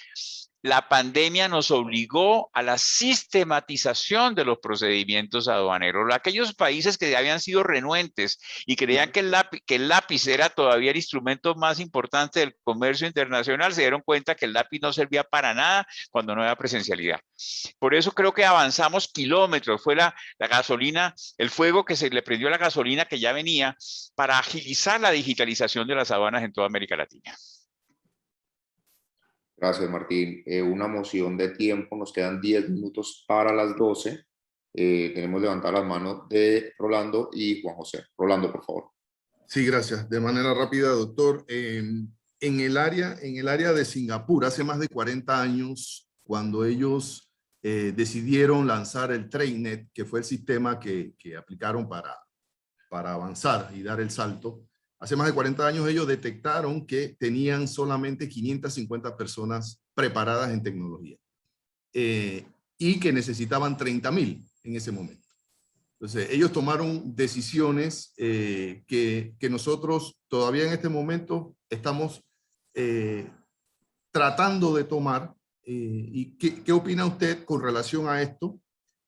la pandemia nos obligó a la sistematización de los procedimientos aduaneros. Aquellos países que habían sido renuentes y creían que el lápiz era todavía el instrumento más importante del comercio internacional, se dieron cuenta que el lápiz no servía para nada cuando no había presencialidad. Por eso creo que avanzamos kilómetros. Fue la gasolina, el fuego que se le prendió a la gasolina que ya venía para agilizar la digitalización de las aduanas en toda América Latina. Gracias, Martín. Una moción de tiempo, nos quedan 10 minutos para las 12. Tenemos levantar las manos de Rolando y Juan José. Rolando, por favor. Sí, gracias. De manera rápida, doctor. En el área de Singapur, hace más de 40 años, cuando ellos decidieron lanzar el TradeNet, que fue el sistema que aplicaron para avanzar y dar el salto, hace más de 40 años ellos detectaron que tenían solamente 550 personas preparadas en tecnología y que necesitaban 30,000 en ese momento. Entonces, ellos tomaron decisiones que nosotros todavía en este momento estamos tratando de tomar. ¿Y qué opina usted con relación a esto?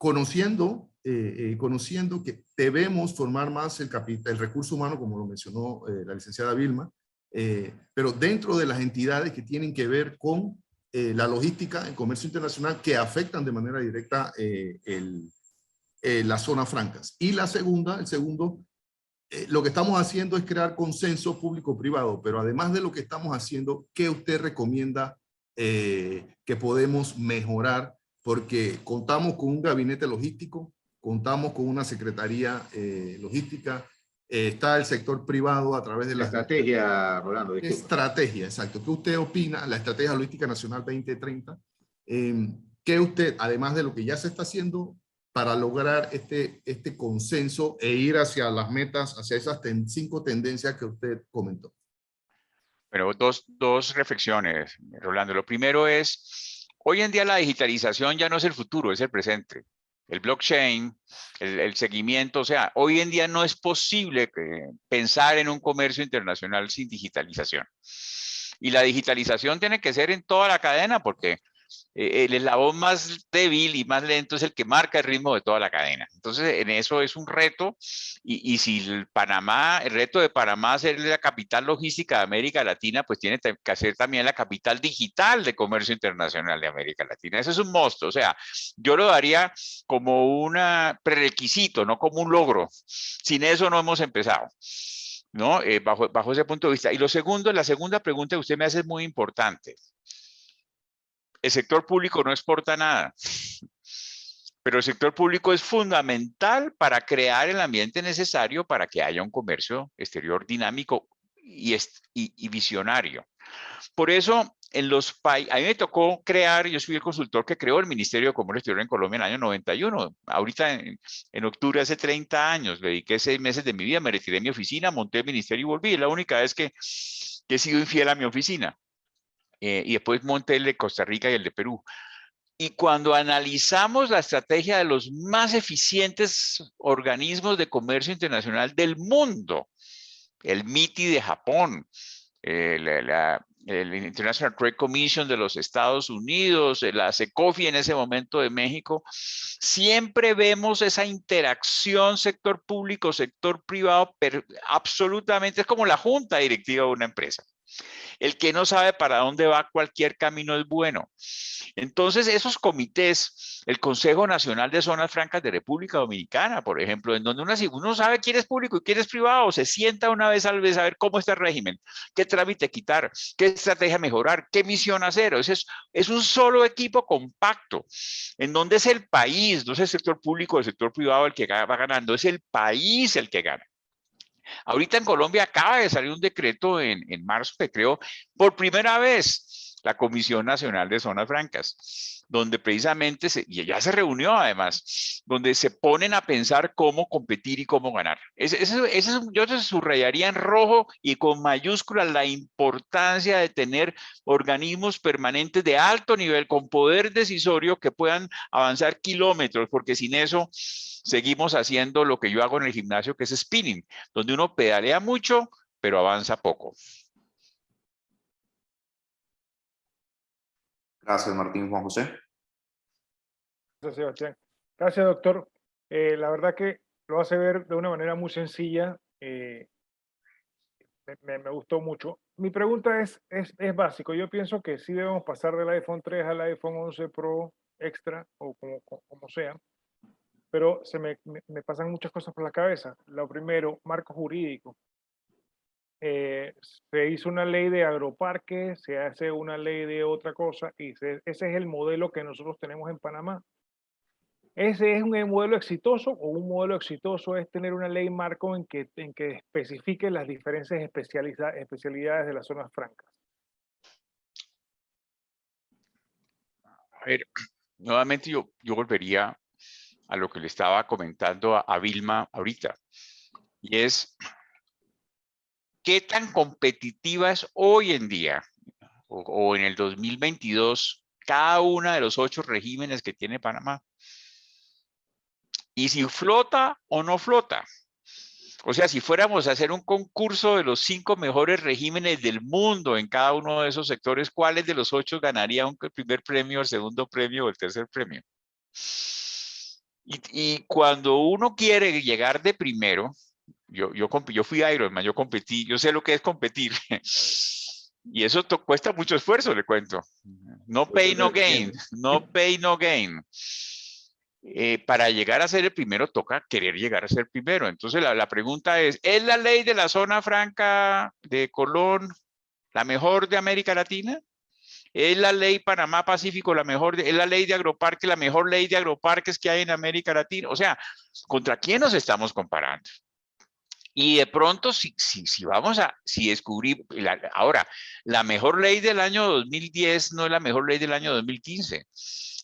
conociendo que debemos formar más el recurso humano, como lo mencionó la licenciada Vilma, pero dentro de las entidades que tienen que ver con la logística, el comercio internacional, que afectan de manera directa las zonas francas. Y el segundo, lo que estamos haciendo es crear consenso público-privado, pero además de lo que estamos haciendo, ¿qué usted recomienda que podemos mejorar? Porque contamos con un gabinete logístico, contamos con una secretaría logística, está el sector privado a través de la estrategia, Rolando. Disculpa. Estrategia, exacto. ¿Qué usted opina? La Estrategia Logística Nacional 2030. ¿Qué usted, además de lo que ya se está haciendo, para lograr este consenso e ir hacia las metas, hacia esas 5 tendencias que usted comentó? Bueno, dos reflexiones, Rolando. Lo primero es, hoy en día la digitalización ya no es el futuro, es el presente. El blockchain, el seguimiento, o sea, hoy en día no es posible pensar en un comercio internacional sin digitalización. Y la digitalización tiene que ser en toda la cadena porque el eslabón más débil y más lento es el que marca el ritmo de toda la cadena. Entonces, en eso es un reto. Y si el reto de Panamá ser la capital logística de América Latina, pues tiene que ser también la capital digital de comercio internacional de América Latina. Eso es un monstruo. O sea, yo lo daría como un prerequisito, no como un logro. Sin eso no hemos empezado, ¿no? Bajo ese punto de vista. Y la segunda pregunta que usted me hace es muy importante. El sector público no exporta nada, pero el sector público es fundamental para crear el ambiente necesario para que haya un comercio exterior dinámico y visionario. Por eso, a mí me tocó crear, yo soy el consultor que creó el Ministerio de Comercio Exterior en Colombia en el año 91. Ahorita, en octubre, hace 30 años, le dediqué 6 meses de mi vida, me retiré de mi oficina, monté el ministerio y volví. Es la única vez que he sido infiel a mi oficina. Y después monté el de Costa Rica y el de Perú. Y cuando analizamos la estrategia de los más eficientes organismos de comercio internacional del mundo, el MITI de Japón, el International Trade Commission de los Estados Unidos, la SECOFI en ese momento de México, siempre vemos esa interacción sector público, sector privado, pero absolutamente es como la junta directiva de una empresa. El que no sabe para dónde va cualquier camino es bueno. Entonces, esos comités, el Consejo Nacional de Zonas Francas de República Dominicana, por ejemplo, en donde uno sabe quién es público y quién es privado, se sienta una vez al mes a ver cómo está el régimen, qué trámite quitar, qué estrategia mejorar, qué misión hacer. Es un solo equipo compacto, en donde es el país, no es el sector público o el sector privado el que va ganando, es el país el que gana. Ahorita en Colombia acaba de salir un decreto en marzo que creó por primera vez la Comisión Nacional de Zonas Francas, donde precisamente, y ya se reunió además, donde se ponen a pensar cómo competir y cómo ganar. Yo te subrayaría en rojo y con mayúsculas la importancia de tener organismos permanentes de alto nivel con poder decisorio que puedan avanzar kilómetros, porque sin eso seguimos haciendo lo que yo hago en el gimnasio, que es spinning, donde uno pedalea mucho, pero avanza poco. Gracias, Martín. Juan José. Gracias, Sebastián. Gracias, doctor. La verdad que lo hace ver de una manera muy sencilla. Me gustó mucho. Mi pregunta es básico. Yo pienso que sí debemos pasar del iPhone 3 al iPhone 11 Pro Extra, o como sea, pero me pasan muchas cosas por la cabeza. Lo primero, marco jurídico. Se hizo una ley de agroparques, se hace una ley de otra cosa, y ese es el modelo que nosotros tenemos en Panamá. ¿Ese es un modelo exitoso, o un modelo exitoso es tener una ley marco en que especifique las diferentes especialidades de las zonas francas? A ver, nuevamente yo volvería a lo que le estaba comentando a Vilma ahorita, y es qué tan competitiva es hoy en día o en el 2022 cada una de los 8 regímenes que tiene Panamá, y si flota o no flota. O sea, si fuéramos a hacer un concurso de los 5 mejores regímenes del mundo en cada uno de esos sectores, ¿cuáles de los 8 ganaría el primer premio, el segundo premio o el tercer premio? Y cuando uno quiere llegar de primero, yo fui Ironman, yo competí, yo sé lo que es competir. Y eso cuesta mucho esfuerzo, le cuento. No pay, no gain. No pay, no gain. Para llegar a ser el primero toca querer llegar a ser primero. Entonces la pregunta ¿es la ley de la zona franca de Colón la mejor de América Latina? ¿Es la ley Panamá-Pacífico la mejor? ¿Es la ley de agroparques la mejor ley de agroparques que hay en América Latina? O sea, ¿contra quién nos estamos comparando? Y de pronto, si descubrimos, ahora, la mejor ley del año 2010 no es la mejor ley del año 2015.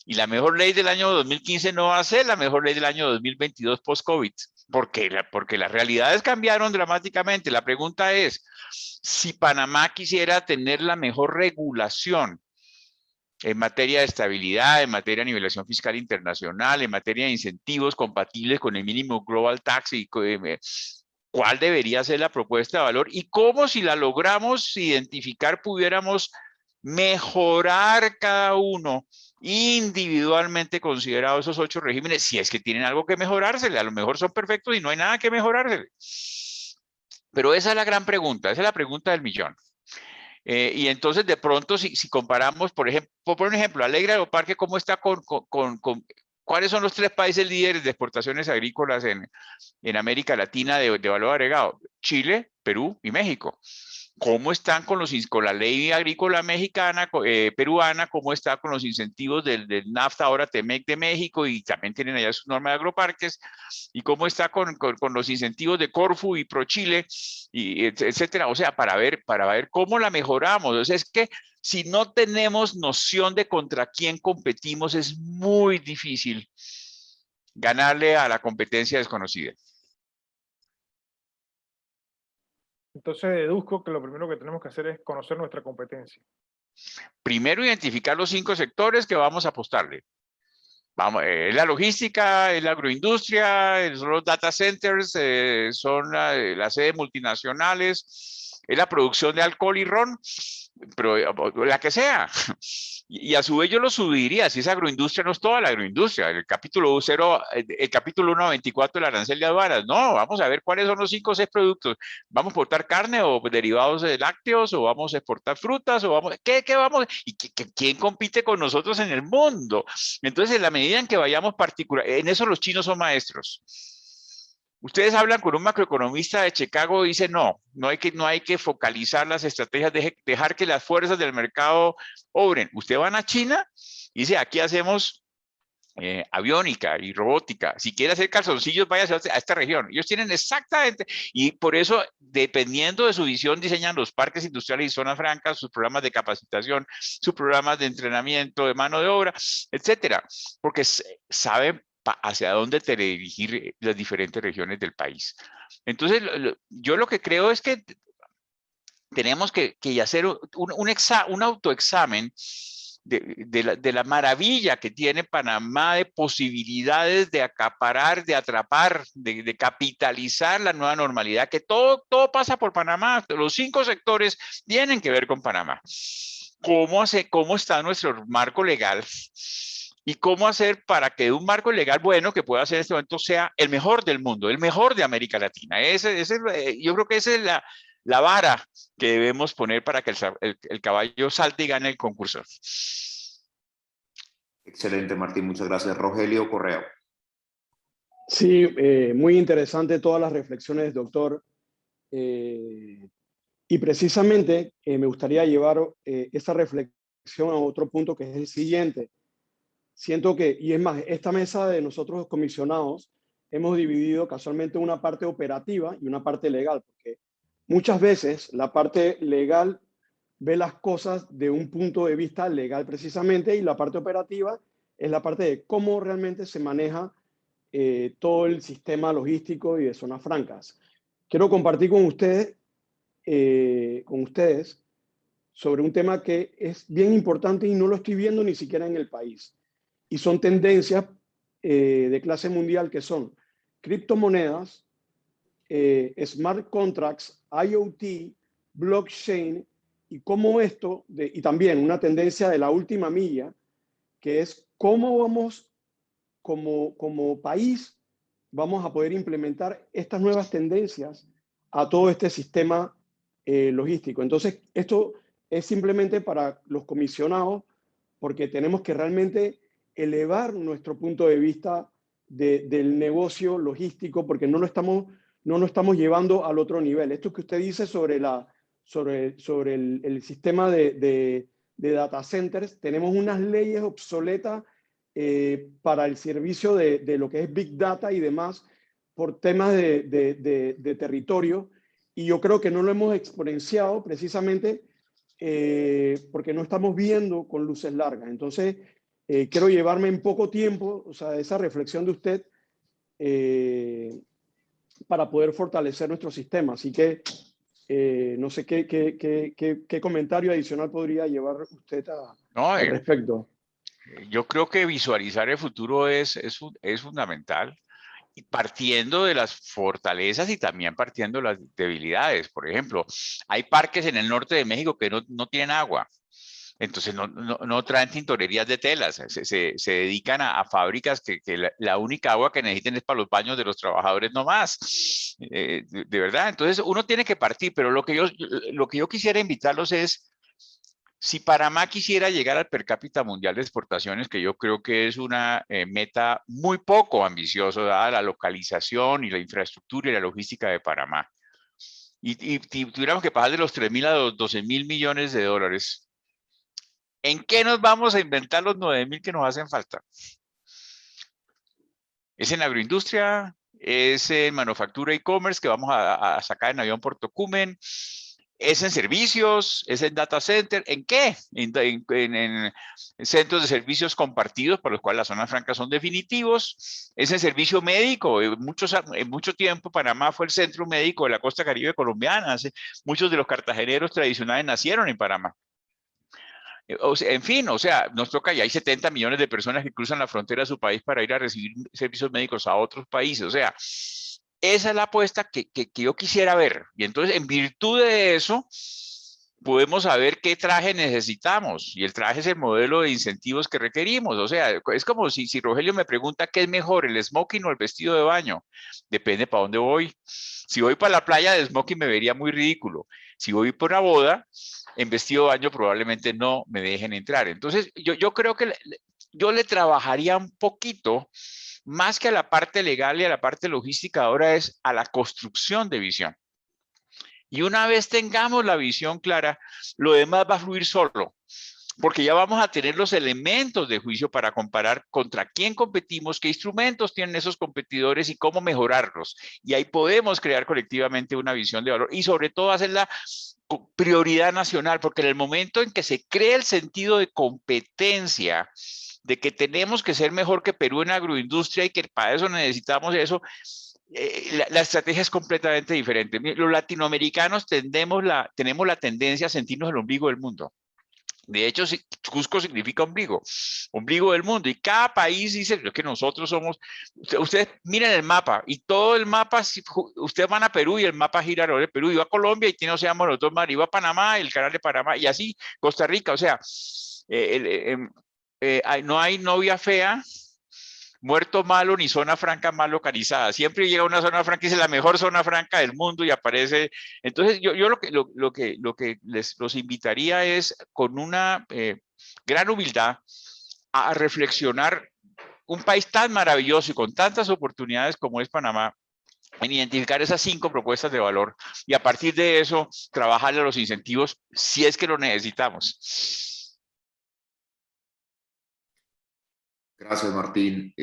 Y la mejor ley del año 2015 no va a ser la mejor ley del año 2022 post-COVID, porque las realidades cambiaron dramáticamente. La pregunta es, si Panamá quisiera tener la mejor regulación en materia de estabilidad, en materia de nivelación fiscal internacional, en materia de incentivos compatibles con el mínimo global tax y cuál debería ser la propuesta de valor y cómo, si la logramos identificar, pudiéramos mejorar cada uno individualmente considerado esos 8 regímenes, si es que tienen algo que mejorársele. A lo mejor son perfectos y no hay nada que mejorársele. Pero esa es la gran pregunta, esa es la pregunta del millón. Y entonces, de pronto, si comparamos, por un ejemplo, Alegra Agroparque, ¿cómo está cuáles son los 3 países líderes de exportaciones agrícolas en América Latina de valor agregado? Chile, Perú y México. ¿Cómo están con la ley agrícola mexicana, peruana? ¿Cómo está con los incentivos del NAFTA, ahora TEMEC de México? Y también tienen allá su norma de agroparques. ¿Y cómo está con los incentivos de Corfu y ProChile, y etcétera? O sea, para ver cómo la mejoramos. O sea, es que si no tenemos noción de contra quién competimos, es muy difícil ganarle a la competencia desconocida. Entonces deduzco que lo primero que tenemos que hacer es conocer nuestra competencia. Primero, identificar los 5 sectores que vamos a apostarle. Es la logística, es la agroindustria, son los data centers, son las sedes multinacionales, es la producción de alcohol y ron, pero la que sea. Y a su vez yo lo subiría, si es agroindustria, no es toda la agroindustria, el capítulo 1 a 24 del arancel de aduanas. No, vamos a ver cuáles son los 5 o 6 productos. ¿Vamos a exportar carne o derivados de lácteos, o vamos a exportar frutas, o qué vamos? ¿Y quién compite con nosotros en el mundo? Entonces, en la medida en que vayamos en eso los chinos son maestros. Ustedes hablan con un macroeconomista de Chicago y dice no hay que focalizar las estrategias, dejar que las fuerzas del mercado obren. Ustedes van a China y dice, aquí hacemos aviónica y robótica. Si quiere hacer calzoncillos, váyase a esta región. Ellos tienen exactamente, y por eso, dependiendo de su visión, diseñan los parques industriales y zonas francas, sus programas de capacitación, sus programas de entrenamiento de mano de obra, etcétera, porque saben hacia dónde dirigir las diferentes regiones del país. Entonces, yo lo que creo es que tenemos que hacer un autoexamen de la maravilla que tiene Panamá de posibilidades de acaparar, de atrapar, de capitalizar la nueva normalidad, que todo pasa por Panamá. Los 5 sectores tienen que ver con Panamá. ¿Cómo está nuestro marco legal? ¿Y cómo hacer para que un marco legal bueno que pueda hacer en este momento sea el mejor del mundo, el mejor de América Latina? Yo creo que esa es la vara que debemos poner para que el caballo salte y gane el concurso. Excelente, Martín. Muchas gracias. Rogelio Correa. Sí, muy interesante todas las reflexiones, doctor. Y precisamente me gustaría llevar esa reflexión a otro punto, que es el siguiente. Siento que, y es más, esta mesa de nosotros los comisionados hemos dividido casualmente una parte operativa y una parte legal, porque muchas veces la parte legal ve las cosas de un punto de vista legal precisamente, y la parte operativa es la parte de cómo realmente se maneja todo el sistema logístico y de zonas francas. Quiero compartir con ustedes sobre un tema que es bien importante y no lo estoy viendo ni siquiera en el país. Y son tendencias de clase mundial, que son criptomonedas, smart contracts, IoT, blockchain, y cómo esto, y también una tendencia de la última milla, que es cómo como país vamos a poder implementar estas nuevas tendencias a todo este sistema logístico. Entonces, esto es simplemente para los comisionados, porque tenemos que realmente elevar nuestro punto de vista del negocio logístico, porque no lo estamos llevando al otro nivel. Esto que usted dice sobre el sistema de data centers, tenemos unas leyes obsoletas para el servicio de lo que es Big Data y demás, por temas de territorio, y yo creo que no lo hemos exponenciado precisamente porque no estamos viendo con luces largas. Entonces, quiero llevarme en poco tiempo, o sea, esa reflexión de usted para poder fortalecer nuestro sistema. Así que no sé qué comentario adicional podría llevar usted al respecto. Yo creo que visualizar el futuro es fundamental, y partiendo de las fortalezas y también partiendo de las debilidades. Por ejemplo, hay parques en el norte de México que no tienen agua. Entonces no traen tintorerías de telas, se dedican a fábricas que la única agua que necesiten es para los baños de los trabajadores no más. De verdad, entonces uno tiene que partir, pero lo que yo quisiera invitarlos es, si Panamá quisiera llegar al per cápita mundial de exportaciones, que yo creo que es una meta muy poco ambiciosa, dada la localización y la infraestructura y la logística de Panamá, y tuviéramos que pasar de los 3.000 a los 12.000 millones de dólares, ¿en qué nos vamos a inventar los 9.000 que nos hacen falta? ¿Es en agroindustria? ¿Es en manufactura e-commerce que vamos a sacar en avión por Tocumen? ¿Es en servicios? ¿Es en data center? ¿En qué? En centros de servicios compartidos, para los cuales las zonas francas son definitivos. ¿Es en servicio médico? En mucho tiempo Panamá fue el centro médico de la costa caribe colombiana. Muchos de los cartageneros tradicionales nacieron en Panamá. En fin, o sea, nos toca, y hay 70 millones de personas que cruzan la frontera de su país para ir a recibir servicios médicos a otros países. O sea, esa es la apuesta que yo quisiera ver. Y entonces, en virtud de eso, podemos saber qué traje necesitamos. Y el traje es el modelo de incentivos que requerimos. O sea, es como si Rogelio me pregunta qué es mejor, el smoking o el vestido de baño. Depende para dónde voy. Si voy para la playa, de smoking me vería muy ridículo. Si voy por una boda, en vestido de baño probablemente no me dejen entrar. Entonces, yo creo que yo le trabajaría un poquito, más que a la parte legal y a la parte logística, ahora es a la construcción de visión. Y una vez tengamos la visión clara, lo demás va a fluir solo, porque ya vamos a tener los elementos de juicio para comparar contra quién competimos, qué instrumentos tienen esos competidores y cómo mejorarlos. Y ahí podemos crear colectivamente una visión de valor y sobre todo hacerla prioridad nacional, porque en el momento en que se cree el sentido de competencia, de que tenemos que ser mejor que Perú en agroindustria y que para eso necesitamos eso, la estrategia es completamente diferente. Los latinoamericanos tenemos la tendencia a sentirnos el ombligo del mundo. De hecho, Cusco significa ombligo del mundo, y cada país dice que nosotros somos, ustedes miren el mapa, y todo el mapa, ustedes van a Perú y el mapa gira alrededor de Perú, y va a Colombia y tiene océano los dos mares, y va a Panamá, el canal de Panamá, y así Costa Rica. O sea, no hay novia fea, muerto malo, ni zona franca mal localizada. Siempre llega una zona franca y es la mejor zona franca del mundo y aparece. Entonces, yo lo que los invitaría es, con una gran humildad, a reflexionar un país tan maravilloso y con tantas oportunidades como es Panamá, en identificar esas 5 propuestas de valor y a partir de eso trabajarle los incentivos si es que lo necesitamos. Gracias, Martín.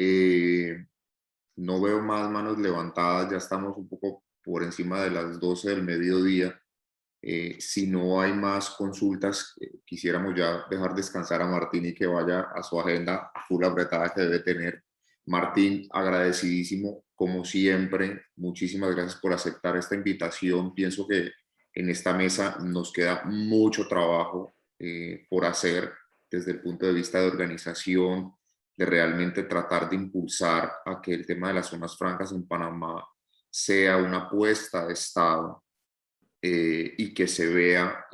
No veo más manos levantadas, ya estamos un poco por encima de las 12 del mediodía. Si no hay más consultas, quisiéramos ya dejar descansar a Martín y que vaya a su agenda full apretada que debe tener. Martín, agradecidísimo, como siempre. Muchísimas gracias por aceptar esta invitación. Pienso que en esta mesa nos queda mucho trabajo por hacer desde el punto de vista de organización, de realmente tratar de impulsar a que el tema de las zonas francas en Panamá sea una apuesta de Estado y que se vea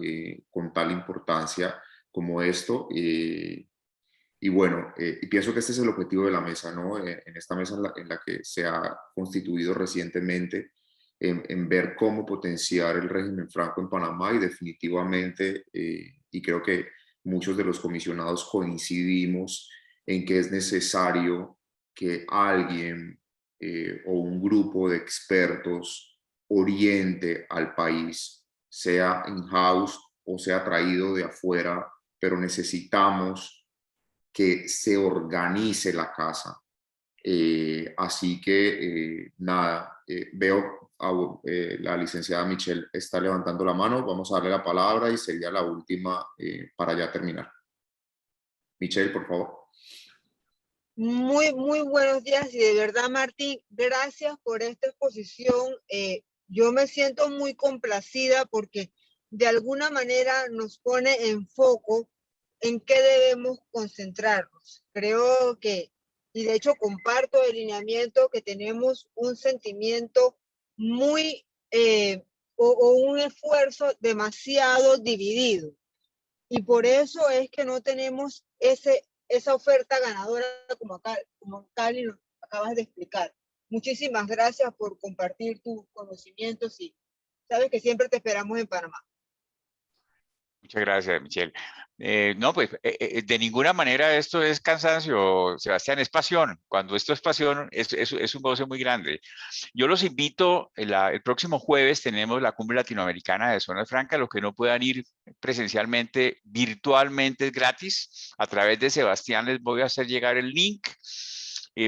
con tal importancia como esto. Y bueno, y pienso que este es el objetivo de la mesa, ¿no? En esta mesa en la que se ha constituido recientemente, en ver cómo potenciar el régimen franco en Panamá y definitivamente, y creo que muchos de los comisionados coincidimos en que es necesario que alguien o un grupo de expertos oriente al país, sea in-house o sea traído de afuera, pero necesitamos que se organice la casa. Así que nada, veo a la licenciada Michelle está levantando la mano. Vamos a darle la palabra y sería la última para ya terminar. Michelle, por favor. Muy buenos días y de verdad, Martín, gracias por esta exposición. Yo me siento muy complacida porque de alguna manera nos pone en foco en qué debemos concentrarnos. Creo que, y de hecho comparto el lineamiento, que tenemos un sentimiento muy, o un esfuerzo demasiado dividido. Y por eso es que no tenemos esa oferta ganadora como Cali nos acabas de explicar. Muchísimas gracias por compartir tus conocimientos y sabes que siempre te esperamos en Panamá. Muchas gracias, Michelle. No, pues de ninguna manera esto es cansancio, Sebastián, es pasión. Cuando esto es pasión, es un goce muy grande. Yo los invito, el próximo jueves tenemos la Cumbre Latinoamericana de Zonas Francas. Los que no puedan ir presencialmente, virtualmente es gratis. A través de Sebastián les voy a hacer llegar el link.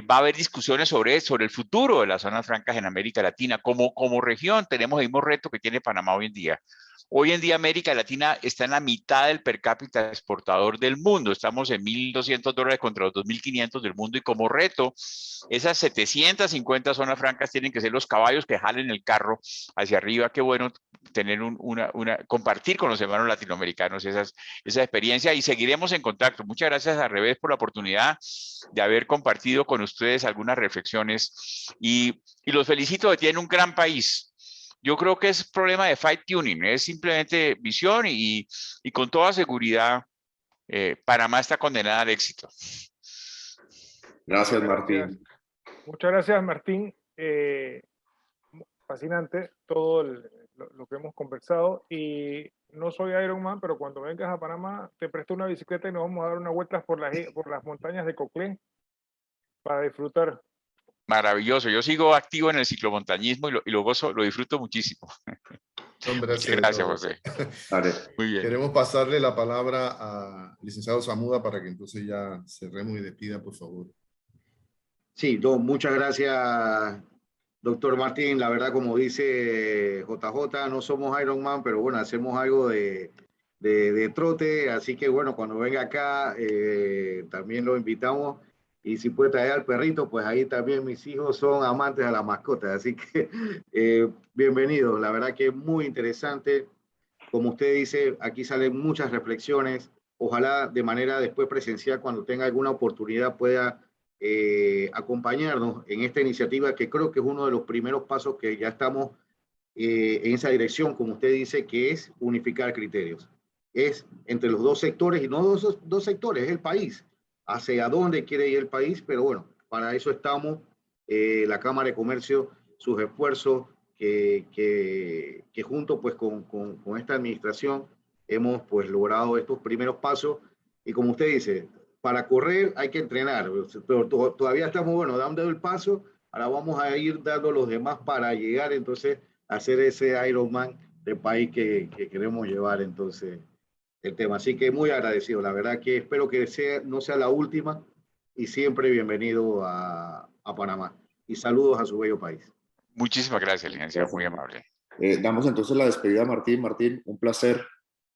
Va a haber discusiones sobre el futuro de las zonas francas en América Latina. Como región tenemos el mismo reto que tiene Panamá hoy en día. Hoy en día América Latina está en la mitad del per cápita exportador del mundo. Estamos en $1.200 contra los 2.500 del mundo y como reto, esas 750 zonas francas tienen que ser los caballos que jalen el carro hacia arriba. Qué bueno tener compartir con los hermanos latinoamericanos esa experiencia y seguiremos en contacto. Muchas gracias a Revés por la oportunidad de haber compartido con ustedes algunas reflexiones y los felicito que tienen un gran país. Yo creo que es problema de fine tuning, es simplemente visión y con toda seguridad Panamá está condenada al éxito. Gracias, Martín. Muchas gracias, Martín. Fascinante todo lo que hemos conversado y no soy Ironman, pero cuando vengas a Panamá te presto una bicicleta y nos vamos a dar unas vueltas por las montañas de Coclé para disfrutar. Maravilloso, yo sigo activo en el ciclomontañismo y lo gozo, lo disfruto muchísimo. Gracias, José. Vale. Muy bien. Queremos pasarle la palabra al licenciado Zamuda para que entonces ya cerremos y despida, por favor. Sí, muchas gracias, doctor Martín. La verdad, como dice JJ, no somos Ironman, pero bueno, hacemos algo de trote, así que bueno, cuando venga acá también lo invitamos. Y si puede traer al perrito, pues ahí también mis hijos son amantes a las mascotas. Así que bienvenidos. La verdad que es muy interesante. Como usted dice, aquí salen muchas reflexiones. Ojalá de manera después presencial, cuando tenga alguna oportunidad, pueda acompañarnos en esta iniciativa, que creo que es uno de los primeros pasos que ya estamos en esa dirección, como usted dice, que es unificar criterios. Es entre los dos sectores, y no dos sectores, es el país. Hacia dónde quiere ir el país, pero bueno, para eso estamos, la Cámara de Comercio, sus esfuerzos que junto pues con esta administración hemos pues logrado estos primeros pasos y como usted dice, para correr hay que entrenar, pero todavía estamos, bueno, dando el paso, ahora vamos a ir dando los demás para llegar entonces a hacer ese Ironman del país que queremos llevar entonces el tema. Así que muy agradecido, la verdad que espero que no sea la última y siempre bienvenido a Panamá. Y saludos a su bello país. Muchísimas gracias, licenciado, muy amable. Damos entonces la despedida a Martín. Martín, un placer.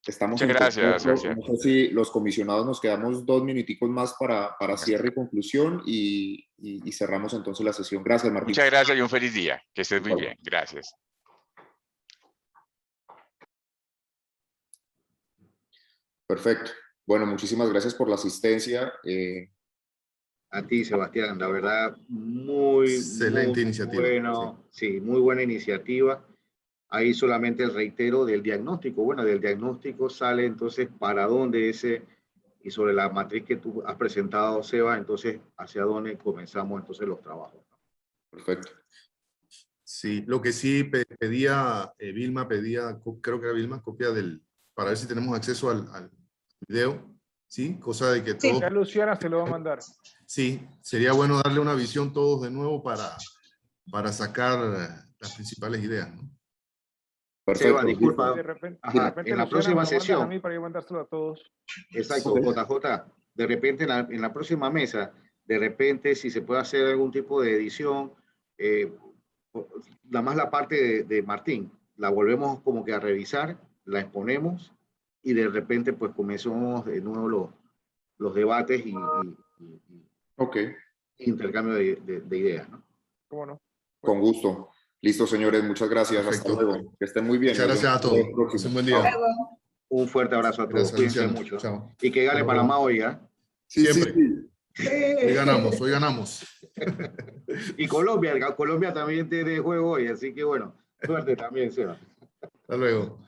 Estamos Muchas gracias, Sebastián. No sé si los comisionados nos quedamos 2 minuticos más para cierre y conclusión y cerramos entonces la sesión. Gracias, Martín. Muchas gracias y un feliz día. Que estés muy bien. Gracias. Perfecto. Bueno, muchísimas gracias por la asistencia. A ti, Sebastián, la verdad, excelente iniciativa. Bueno, sí, muy buena iniciativa. Ahí solamente el reitero del diagnóstico. Bueno, del diagnóstico sale entonces para dónde ese y sobre la matriz que tú has presentado, Seba, entonces hacia dónde comenzamos entonces los trabajos. Perfecto. Sí, lo que sí pedía, Vilma pedía, creo que era Vilma, copia para ver si tenemos acceso al video, ¿sí? Cosa de que Sí. todos... Ya Luciana se lo va a mandar. Sí, sería bueno darle una visión todos de nuevo para sacar las principales ideas, ¿no? Seba, Perfecto. disculpa. De repente, Ajá, de repente en la Luciana, próxima me lo mandas sesión. a mí para yo mandárselo a todos. Exacto, Ok. JJ. De repente en la próxima mesa, de repente si se puede hacer algún tipo de edición, nada más la parte de Martín, la volvemos como que a revisar, la exponemos y de repente pues comenzamos de nuevo los debates y Ok, intercambio de ideas, ¿no? ¿Cómo no? con gusto. Listo, señores, muchas gracias. Perfecto. Hasta luego. Que estén muy bien. Muchas Nos gracias a vemos en el todos. próximo. Es un buen día. Luego. Un fuerte abrazo a todos. Gracias, Cuídense Luciano. mucho. Chao. Y que gane Hasta luego. Panamá hoy, ¿ah? Sí, sí, Siempre. sí. Hoy ganamos, hoy ganamos. Y Colombia también tiene juego hoy, así que bueno, suerte también, Seba. Hasta luego.